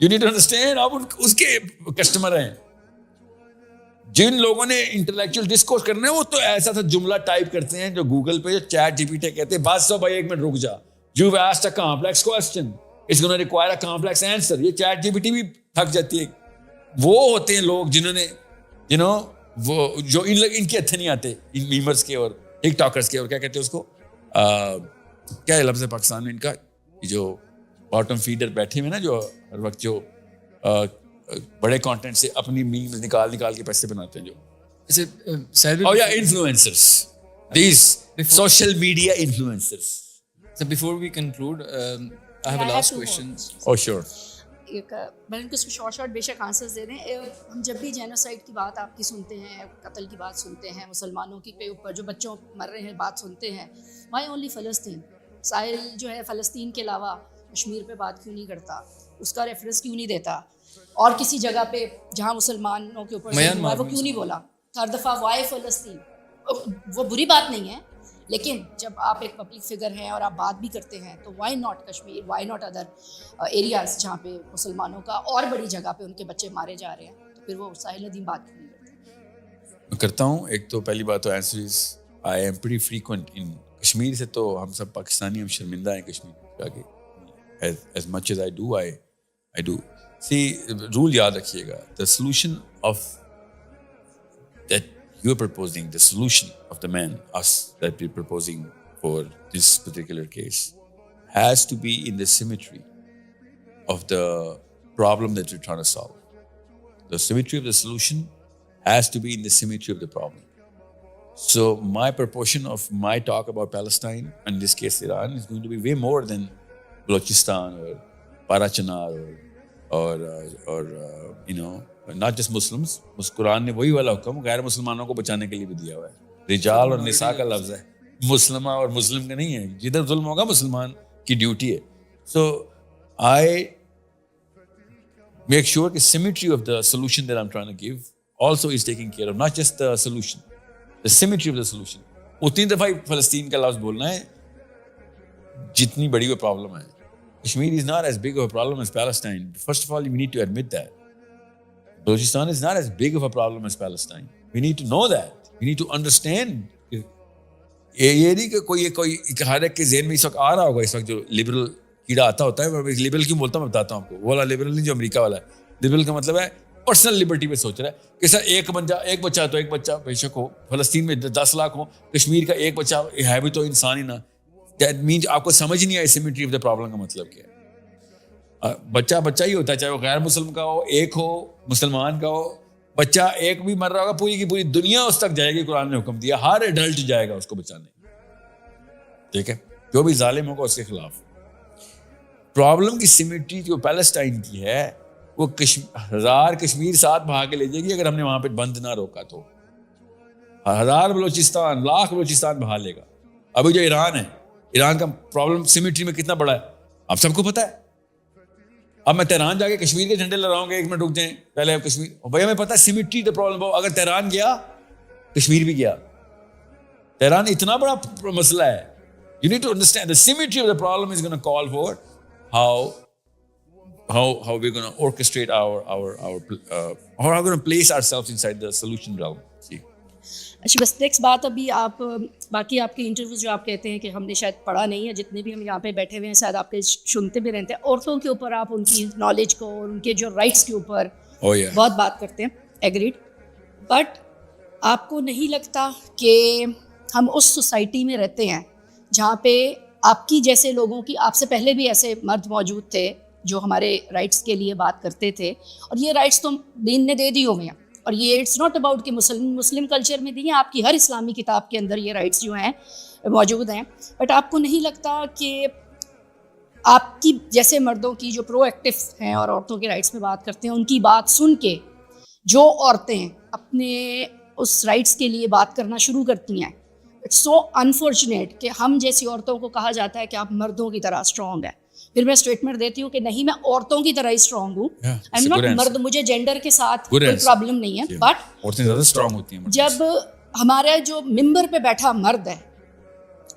You need to understand, آپ اس کے customer ہیں. جن لوگوں نے intellectual discourse کرنا ہے وہ تو ایسا تھا جملہ ٹائپ کرتے ہیں جو گوگل پہ جو چیٹ جی پی ٹی کہتے ہیں بات سو بھائی 1 منٹ رک جا, you've asked a complex question, it's going to require a complex answer. یہ چیٹ جی پی ٹی بھی تھک جاتی ہے. وہ ہوتے ہیں لوگ جنہوں نے وہ جو ان کے اتھے نہیں آتے, ان میمرز کے اور ٹک ٹاکرز کے, اور کیا کہتے ہیں اس کو, کیا لفظ ہے پاکستان میں ان کا, جو باٹم فیڈر بیٹھے ہوئے نا جو ہر وقت جو بڑے کانٹینٹ سے اپنی میمز نکال کے پیسے بناتے ہیں, جو یا influencers, these social media influencers. So before we conclude, I have a last question. Oh sure. ایک میں ان کو شارٹ بے شک آنسرز دے دیں. ہم جب بھی جینوسائڈ کی بات آپ کی سنتے ہیں, قتل کی بات سنتے ہیں, مسلمانوں کے اوپر جو بچوں مر رہے ہیں بات سنتے ہیں, وائی اونلی فلسطین؟ ساحل جو ہے فلسطین کے علاوہ کشمیر پہ بات کیوں نہیں کرتا, اس کا ریفرنس کیوں نہیں دیتا, اور کسی جگہ پہ جہاں مسلمانوں کے اوپر وہ کیوں نہیں بولا ہر دفعہ وائی فلسطین؟ وہ بری بات نہیں ہے, لیکن جب آپ ایک پبلک فگر ہیں اور آپ بات بھی کرتے ہیں تو why not Kashmir, why not other areas جہاں پہ مسلمانوں کا اور بڑی جگہ پہ ان کے بچے مارے جا رہے ہیں, تو پھر وہ ساحل ندیم بات کیوں نہیں کرتے؟ میں کرتا ہوں. ایک تو پہلی بات تو answer is I am pretty frequent in Kashmir سے, تو ہم سب پاکستانی ہم شرمندہ ہیں کشمیر جا کے. as much as I do. See, rule یاد رکھیے گا, the solution of that you're proposing, the solution of the man, us, that we're proposing for this particular case has to be in the symmetry of the problem that we're trying to solve. The symmetry of the solution has to be in the symmetry of the problem. So my proportion of my talk about Palestine, in this case Iran, is going to be way more than Balochistan or Parachanar or not just Muslims. قرآن نے وہی والا حکم غیر مسلمانوں کو بچانے کے لیے بھی دیا ہوا ہے. رجال اور نساء کا لفظ ہے, مسلمہ اور مسلم کا نہیں ہے. جدھر ظلم ہوگا مسلمان کی ڈیوٹی ہے. So I make sure the symmetry of the solution that I'm trying to give also is taken care of, not just the solution, the symmetry of the solution. اتنی دفعہ فلسطین کا لفظ بولنا ہے جتنی بڑی وہ پرابلم ہے. Kashmir is not as big of a problem as Palestine. First of all, we need to admit that. Balochistan is not as big of a problem as Palestine. We need to know that. We need to understand. یہ نہیں کہ کوئی ہر ایک کے ذہن میں اس وقت آ رہا ہوگا, اس وقت جو لبرل کیڑا آتا ہوتا ہے. لبرل کیوں بولتا ہوں میں بتاتا ہوں آپ کو. وہ والا لبرل نہیں جو امریکہ والا ہے. لبرل کا مطلب ہے پرسنل لبرٹی پہ سوچ رہا ہے کہ سر ایک بچہ تو ایک بچہ بے شک ہو, فلسطین میں 10 لاکھ ہو, کشمیر کا ایک بچہ ہے بھی تو انسان ہی نہ. That means آپ کو سمجھ نہیں آئی سیمیٹری آف دا پرابلم کا مطلب کیا ہے. بچہ ہی ہوتا ہے, چاہے وہ غیر مسلم کا ہو, ایک ہو, مسلمان کا ہو. بچہ ایک بھی مر رہا ہوگا, پوری کی پوری دنیا اس تک جائے گی. قرآن نے حکم دیا ہر ایڈلٹ جائے گا اس کو بچانے. ٹھیک ہے, جو بھی ظالم ہوگا اس کے خلاف. پرابلم کی سیمیٹری جو پیلسٹائن کی ہے وہ 1000 کشمیر ساتھ بہا کے لے جائے گی اگر ہم نے وہاں پہ بند نہ روکا تو. 1000 بلوچستان, لاکھ بلوچستان بہا لے گا. ابھی جو ایران ہے, ایران کا پرابلم سیمیٹری میں کتنا بڑا ہے آپ سب کو پتا ہے. اب میں تہران جا کے کشمیر کے جھنڈے لہراؤں گا, 1 منٹ رک جائیں پہلے اب کشمیر, بھائی ہمیں پتا ہے سیمیٹری دا پرابلم. اگر تہران گیا کشمیر بھی گیا. تہران اتنا بڑا مسئلہ ہے. You need to understand the symmetry of the problem is going to call for how we're going to orchestrate our how we're going to place ourselves inside the solution realm. See. اچھا بس next بات, ابھی آپ باقی آپ کے interviews جو آپ کہتے ہیں کہ ہم نے شاید پڑھا نہیں ہے, جتنے بھی ہم یہاں پہ بیٹھے ہوئے ہیں شاید آپ کے سنتے بھی رہتے ہیں, عورتوں کے اوپر آپ ان کی نالج کو اور ان کے جو رائٹس کے اوپر بہت بات کرتے ہیں, ایگریڈ. بٹ آپ کو نہیں لگتا کہ ہم اس سوسائٹی میں رہتے ہیں جہاں پہ آپ کی جیسے لوگوں کی, آپ سے پہلے بھی ایسے مرد موجود تھے جو ہمارے رائٹس کے لیے بات کرتے تھے, اور یہ رائٹس تو دین نے دے دی ہوئے ہیں, اور یہ اٹس ناٹ اباؤٹ کہ مسلم کلچر میں دی ہیں, آپ کی ہر اسلامی کتاب کے اندر یہ رائٹس جو ہیں موجود ہیں. بٹ آپ کو نہیں لگتا کہ آپ کی جیسے مردوں کی جو پرو ایکٹیو ہیں اور عورتوں کے رائٹس میں بات کرتے ہیں, ان کی بات سن کے جو عورتیں اپنے اس رائٹس کے لیے بات کرنا شروع کرتی ہیں, اٹس سو انفارچونیٹ کہ ہم جیسی عورتوں کو کہا جاتا ہے کہ آپ مردوں کی طرح اسٹرانگ ہیں. پھر میں اسٹیٹمنٹ دیتی ہوں کہ نہیں, میں عورتوں کی طرح ہی اسٹرانگ ہوں. آئی ایم ناٹ مرد, مجھے جینڈر کے ساتھ کوئی پرابلم نہیں ہے. بٹ عورتیں زیادہ اسٹرانگ ہوتی ہیں. جب ہمارا جو ممبر پہ بیٹھا مرد ہے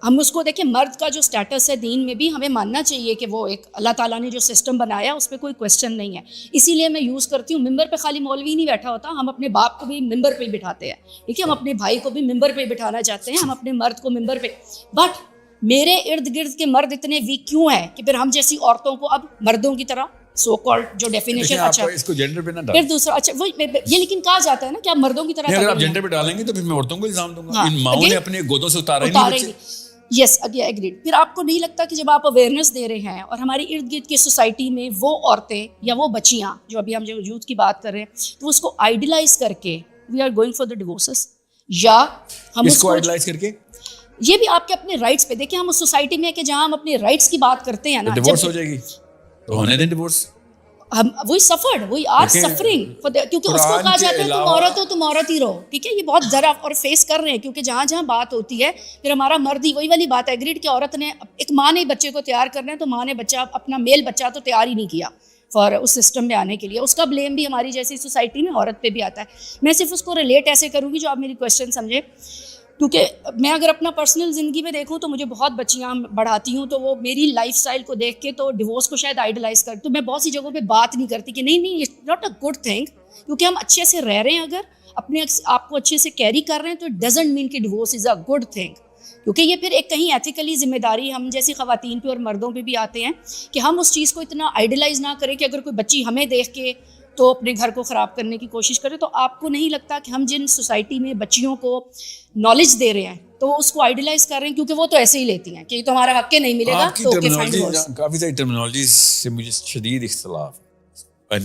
ہم اس کو دیکھیں, مرد کا جو سٹیٹس ہے دین میں بھی ہمیں ماننا چاہیے کہ وہ ایک اللہ تعالیٰ نے جو سسٹم بنایا اس پہ کوئی کویسچن نہیں ہے. اسی لیے میں یوز کرتی ہوں, ممبر پہ خالی مولوی نہیں بیٹھا ہوتا, ہم اپنے باپ کو بھی ممبر پہ ہی بٹھاتے ہیں, ٹھیک ہے, ہم اپنے بھائی کو بھی ممبر پہ بٹھانا چاہتے ہیں, ہم اپنے مرد کو ممبر پہ. بٹ میرے ارد گرد کے مرد اتنے ویک کیوں ہیں کہ پھر ہم جیسی عورتوں کو اب مردوں کی طرح سو کالڈ جو ڈیفینیشن, اچھا اس کو جینڈر پہ نہ پھر دوسرا, اچھا وہ یہ لیکن کہا جاتا ہے نا کہ آپ مردوں کی طرح, اگر آپ جینڈر پہ ڈالیں گے تو پھر میں عورتوں کو الزام دوں گا, ان ماؤں نے اپنے گودوں سے اتارا ہی نہیں. یس ایگریڈ. پھر آپ کو نہیں لگتا کہ جب آپ اویئرنیس دے رہے ہیں اور ہماری ارد گرد کی سوسائٹی میں وہ عورتیں یا وہ بچیاں جو ابھی ہم جو یوتھ کی بات کر رہے ہیں, تو اس کو آئیڈیلائز کر کے we are going for the divorces, یا ہم اس کو آئیڈیلائز کر کے, یہ بھی آپ کے اپنے رائٹس پہ دیکھیں, ہم اس سوسائٹی میں کہ جہاں ہم اپنے رائٹس کی بات کرتے ہیں نا, ڈیورس ہو جائے گی تو ہونے دیں ڈیورس. ہم وہی سفرڈ, وہی آر سفرنگ, کیونکہ اس کو کہا جاتا ہے تم عورت ہو تم عورت ہی رہو, ٹھیک ہے, یہ بہت ذرا اور فیس کر رہے ہیں, کیونکہ جہاں جہاں بات ہوتی ہے پھر ہمارا مرد ہی, وہی والی بات ہے ایگریڈ, کہ عورت نے ایک ماں نے بچے کو تیار کرنا ہے, تو ماں نے بچہ اپنا میل بچہ تو تیار ہی نہیں کیا فار اس سسٹم میں آنے کے لیے. اس کا بلیم بھی ہماری جیسی سوسائٹی میں عورت پہ بھی آتا ہے. میں صرف اس کو ریلیٹ ایسے کروں گی جو آپ میری کویشچن سمجھے, کیونکہ میں اگر اپنا پرسنل زندگی میں دیکھوں تو مجھے بہت بچیاں بڑھاتی ہوں, تو وہ میری لائف اسٹائل کو دیکھ کے تو ڈیورس کو شاید آئیڈلائز کر, تو میں بہت سی جگہوں پہ بات نہیں کرتی کہ نہیں it's not a good thing, کیونکہ ہم اچھے سے رہ رہے ہیں, اگر اپنے آپ کو اچھے سے کیری کر رہے ہیں, تو اٹ ڈزنٹ مین کہ divorce is a good thing, کیونکہ یہ پھر ایک کہیں ایتھیکلی ذمہ داری ہم جیسی خواتین پہ اور مردوں پہ بھی آتے ہیں کہ ہم اس چیز کو اتنا آئیڈلائز نہ کریں کہ اگر کوئی بچی ہمیں دیکھ کے تو اپنے گھر کو خراب کرنے کی کوشش کرے. تو آپ کو نہیں لگتا کہ ہم جن سوسائٹی میں بچیوں کو نالج دے رہے ہیں تو وہ اس کو آئیڈیلائز کر رہے ہیں, کیونکہ وہ تو ایسے ہی لیتی ہیں کہ یہ تو ہمارا حق نہیں ملے گا, تو کافی ساری ٹرمینالوجی سے مجھے شدید اختلاف ہے. میں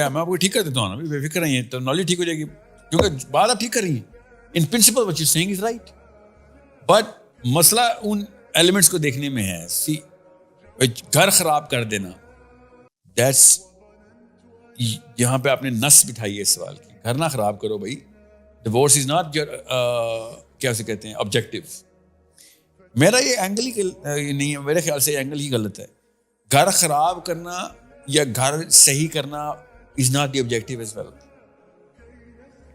آپ کو ٹھیک کر دیتا ہوں, بے فکر نہیں ہے, ٹرمینالوجی ٹھیک ہو جائے گی, کیونکہ بات آپ ٹھیک کر رہی ہیں, in principle what you're saying is right, but مسئلہ ان ایلیمنٹس کو دیکھنے میں ہے. گھر خراب کر دینا, دیٹس یہاں پہ آپ نے نس بٹھائی ہے اس سوال کی. گھر نہ خراب کرو بھائی, ڈیورس از ناٹ یور کیا اسے کہتے ہیں آبجیکٹیو. میرا یہ اینگل ہی نہیں ہے, میرے خیال سے یہ اینگل ہی غلط ہے. گھر خراب کرنا یا گھر صحیح کرنا is not the objective as well.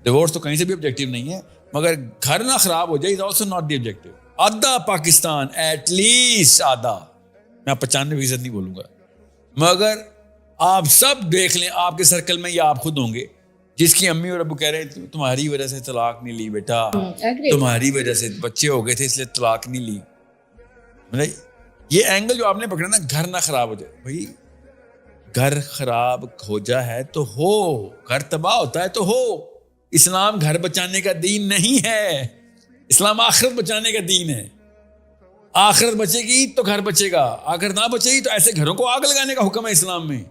Divorce تو کہیں سے بھی آبجیکٹیو نہیں ہے, مگر گھر نہ خراب ہو جائے is also not the objective. آدھا پاکستان, ایٹ لیسٹ آدھا, میں 95% نہیں بولوں گا, مگر آپ سب دیکھ لیں آپ کے سرکل میں, یا آپ خود ہوں گے جس کی امی اور ابو کہہ رہے ہیں تمہاری وجہ سے طلاق نہیں لی بیٹا, تمہاری وجہ سے بچے ہو گئے تھے اس لیے طلاق نہیں لی. مطلب یہ اینگل جو آپ نے پکڑا نا, گھر نہ خراب ہو جائے, بھائی گھر خراب ہو جا ہے تو ہو, گھر تباہ ہوتا ہے تو ہو. اسلام گھر بچانے کا دین نہیں ہے, اسلام آخرت بچانے کا دین ہے. آخرت بچے گی تو گھر بچے گا, آخرت نہ بچے گی تو ایسے گھروں کو آگ لگانے کا حکم ہے اسلام میں.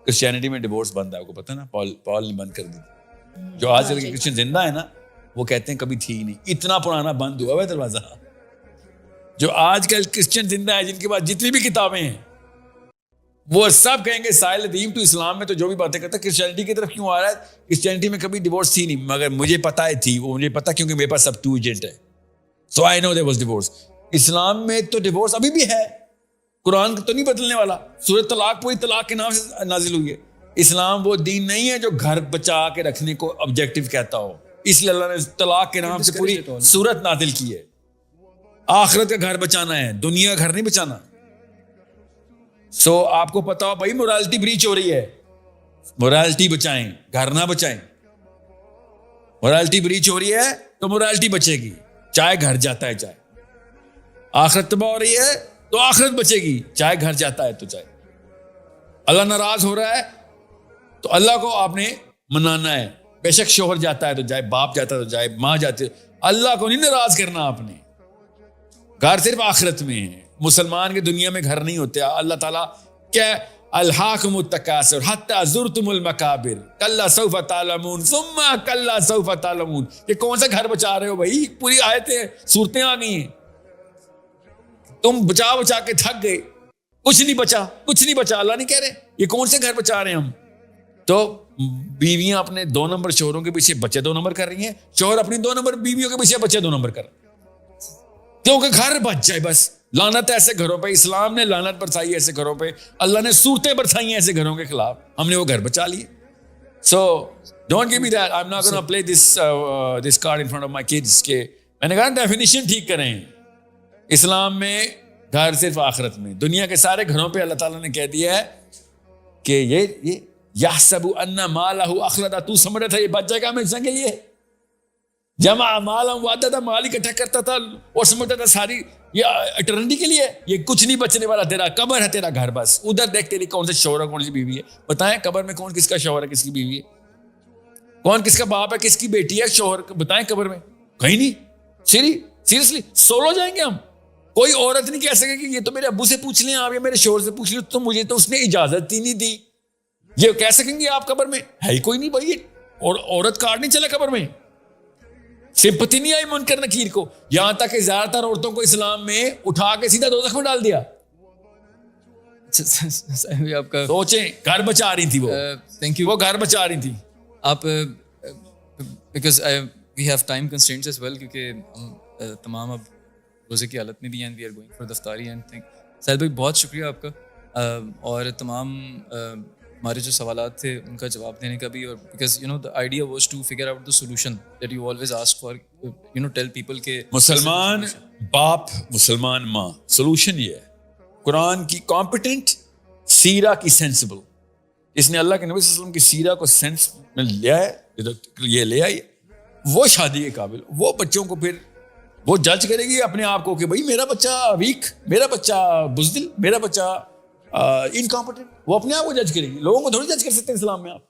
کرسچینٹی میں ڈیورس بند ہے, آپ کو پتہ نا, پال نے بند کر دی. جو آج کل کے کرسچن زندہ ہے نا, وہ کہتے ہیں کبھی تھی ہی نہیں, اتنا پرانا بند ہوا ہے دروازہ. جو آج کل کرسچن زندہ ہے جن کے پاس جتنی بھی کتابیں ہیں, وہ سب کہیں گے سائل ادیم تو اسلام میں تو جو بھی باتیں کرتا ہے کرسچینٹی کی طرف کیوں آ رہا ہے. کرسچینٹی میں کبھی ڈیورس تھی نہیں, مگر مجھے پتا ہے تھی, وہ مجھے پتا کیونکہ میرے پاس سب ٹو ایجنٹ ہے, سو آئی نو دیر واز ڈیورس. اسلام میں تو ڈیورس ابھی بھی ہے, قرآن تو نہیں بدلنے والا. سورۃ طلاق پوری طلاق کے نام سے نازل ہوئی ہے. اسلام وہ دین نہیں ہے جو گھر بچا کے رکھنے کو آبجیکٹیو کہتا ہو, اس لیے اللہ نے طلاق کے نام سے پوری سورت نازل کی ہے. آخرت کا گھر بچانا ہے, دنیا کا گھر نہیں بچانا. سو آپ کو پتا ہو بھائی مورالٹی بریچ ہو رہی ہے, مورالٹی بچائیں, گھر نہ بچائیں. مورالٹی بریچ ہو رہی ہے تو مورالٹی بچے گی, چاہے گھر جاتا ہے چاہے. آخرت تباہ ہو رہی ہے تو آخرت بچے گی, چاہے گھر جاتا ہے تو چاہے. اللہ ناراض ہو رہا ہے تو اللہ کو آپ نے منانا ہے. بے شک شوہر جاتا ہے تو جائے, باپ جاتا ہے تو جائے, ماں جاتے, اللہ کو نہیں ناراض کرنا آپ نے. گھر صرف آخرت میں ہے, مسلمان کے دنیا میں گھر نہیں ہوتے. اللہ تعالیٰ کیا الہاکم التکاثر حتی زرتم المقابر کلا سوف تعلمون ثم کلا سوف تعلمون. یہ کون سا گھر بچا رہے ہو بھائی, پوری آیتیں صورتیں آ گئی ہیں. تم بچا بچا کے تھک گئے, کچھ نہیں بچا, کچھ نہیں بچا. اللہ نہیں کہہ رہے یہ کون سے گھر بچا رہے ہیں ہم. تو بیویاں اپنے 2 نمبر شوہروں کے پیچھے بچے 2 نمبر کر رہی ہیں, شوہر اپنی 2 نمبر بیویوں کے پیچھے بچے 2 نمبر کر رہے ہیں, کیونکہ گھر بچ جائے بس. لعنت ہے ایسے گھروں پہ, اسلام نے لعنت برسائی ہے ایسے گھروں پہ, اللہ نے صورتیں برسائی ہیں ایسے گھروں کے خلاف, ہم نے وہ گھر بچا لیے. So don't give me that, I am not gonna play this card in front of my kids کہ میں نے کہا ڈیفینیشن ٹھیک کریں. اسلام میں گھر صرف آخرت میں. دنیا کے سارے گھروں پہ اللہ تعالیٰ نے کہہ دیا ہے کہ یہ یحسب ان مالہ اخلدا, تو سمجھ رہا تھا یہ بچ جائے گا ہمیشہ کے لیے. جمع مالا وعدہ, مال اکٹھا کرتا تھا اور سمجھتا تھا ساری یہ اٹرنٹی کے لیے. یہ کچھ نہیں بچنے والا, تیرا قبر ہے تیرا گھر بس. ادھر دیکھ تیری کون سے شوہر ہے کون سی بیوی ہے. بتائیں قبر میں کون کس کا شوہر ہے کس کی بیوی ہے, کون کس کا باپ ہے کس کی بیٹی ہے شوہر, بتائیں قبر میں کہیں نہیں. سیریسلی سولو جائیں گے ہم. کوئی عورت نہیں کہہ سکے کہ یہ تو میرے ابو سے پوچھ لیں آپ یا میرے شوہر سے پوچھ لیں, تو مجھے تو اس نے اجازت ہی نہیں دی. یہ کہہ سکیں گے آپ قبر میں؟ ہے ہی کوئی نہیں بھائی. اور عورت کارڈ نہیں چلا قبر میں, سمپتی نہیں آئی منکر نکیر کو. یہاں تک کہ زیادہ تر عورتوں کو اسلام میں اٹھا کے سیدھا دوزخ میں ڈال دیا. آپ کا سوچیں, گھر بچا رہی تھی وہ, تھینک یو. وہ گھر بچا رہی تھی. آپ because we have time constraints as well, کیونکہ ہم تمام اب روزے کی حالت میں بھی ہیں, we are going for the iftari. And thank Sahil بھائی, بہت شکریہ آپ کا, اور تمام ہمارے جو سوالات تھے ان کا جواب دینے کا بھی. اور because you know the idea was to figure out the solution that you always ask for, you know tell people کہ مسلمان باپ مسلمان ماں, سولوشن یہ ہے قرآن کی کمپیٹنٹ, سیرہ کی سینسبل. اس نے اللہ کے نبی صلی اللہ علیہ وسلم کی سیرہ کو سینس میں لیا ہے, یہ لے آئی, وہ شادی کے قابل. وہ بچوں کو پھر وہ جج کرے گی اپنے آپ کو کہ بھائی میرا بچہ ویک, میرا بچہ بزدل, میرا بچہ انکمپیٹنٹ. وہ اپنے آپ کو جج کرے گی, لوگوں کو تھوڑی جج کر سکتے ہیں اسلام میں آپ.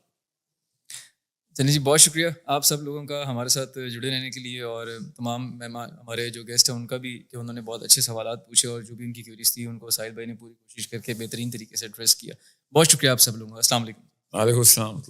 چلیے جی, بہت شکریہ آپ سب لوگوں کا ہمارے ساتھ جڑے رہنے کے لیے, اور تمام مہمان ہمارے جو گیسٹ ہیں ان کا بھی, کہ انہوں نے بہت اچھے سوالات پوچھے, اور جو بھی ان کی کیوریز تھی ان کو ساحل بھائی نے پوری کوشش کر کے بہترین طریقے سے ایڈریس کیا. بہت شکریہ آپ سب لوگوں کا. السلام علیکم. وعلیکم السلام.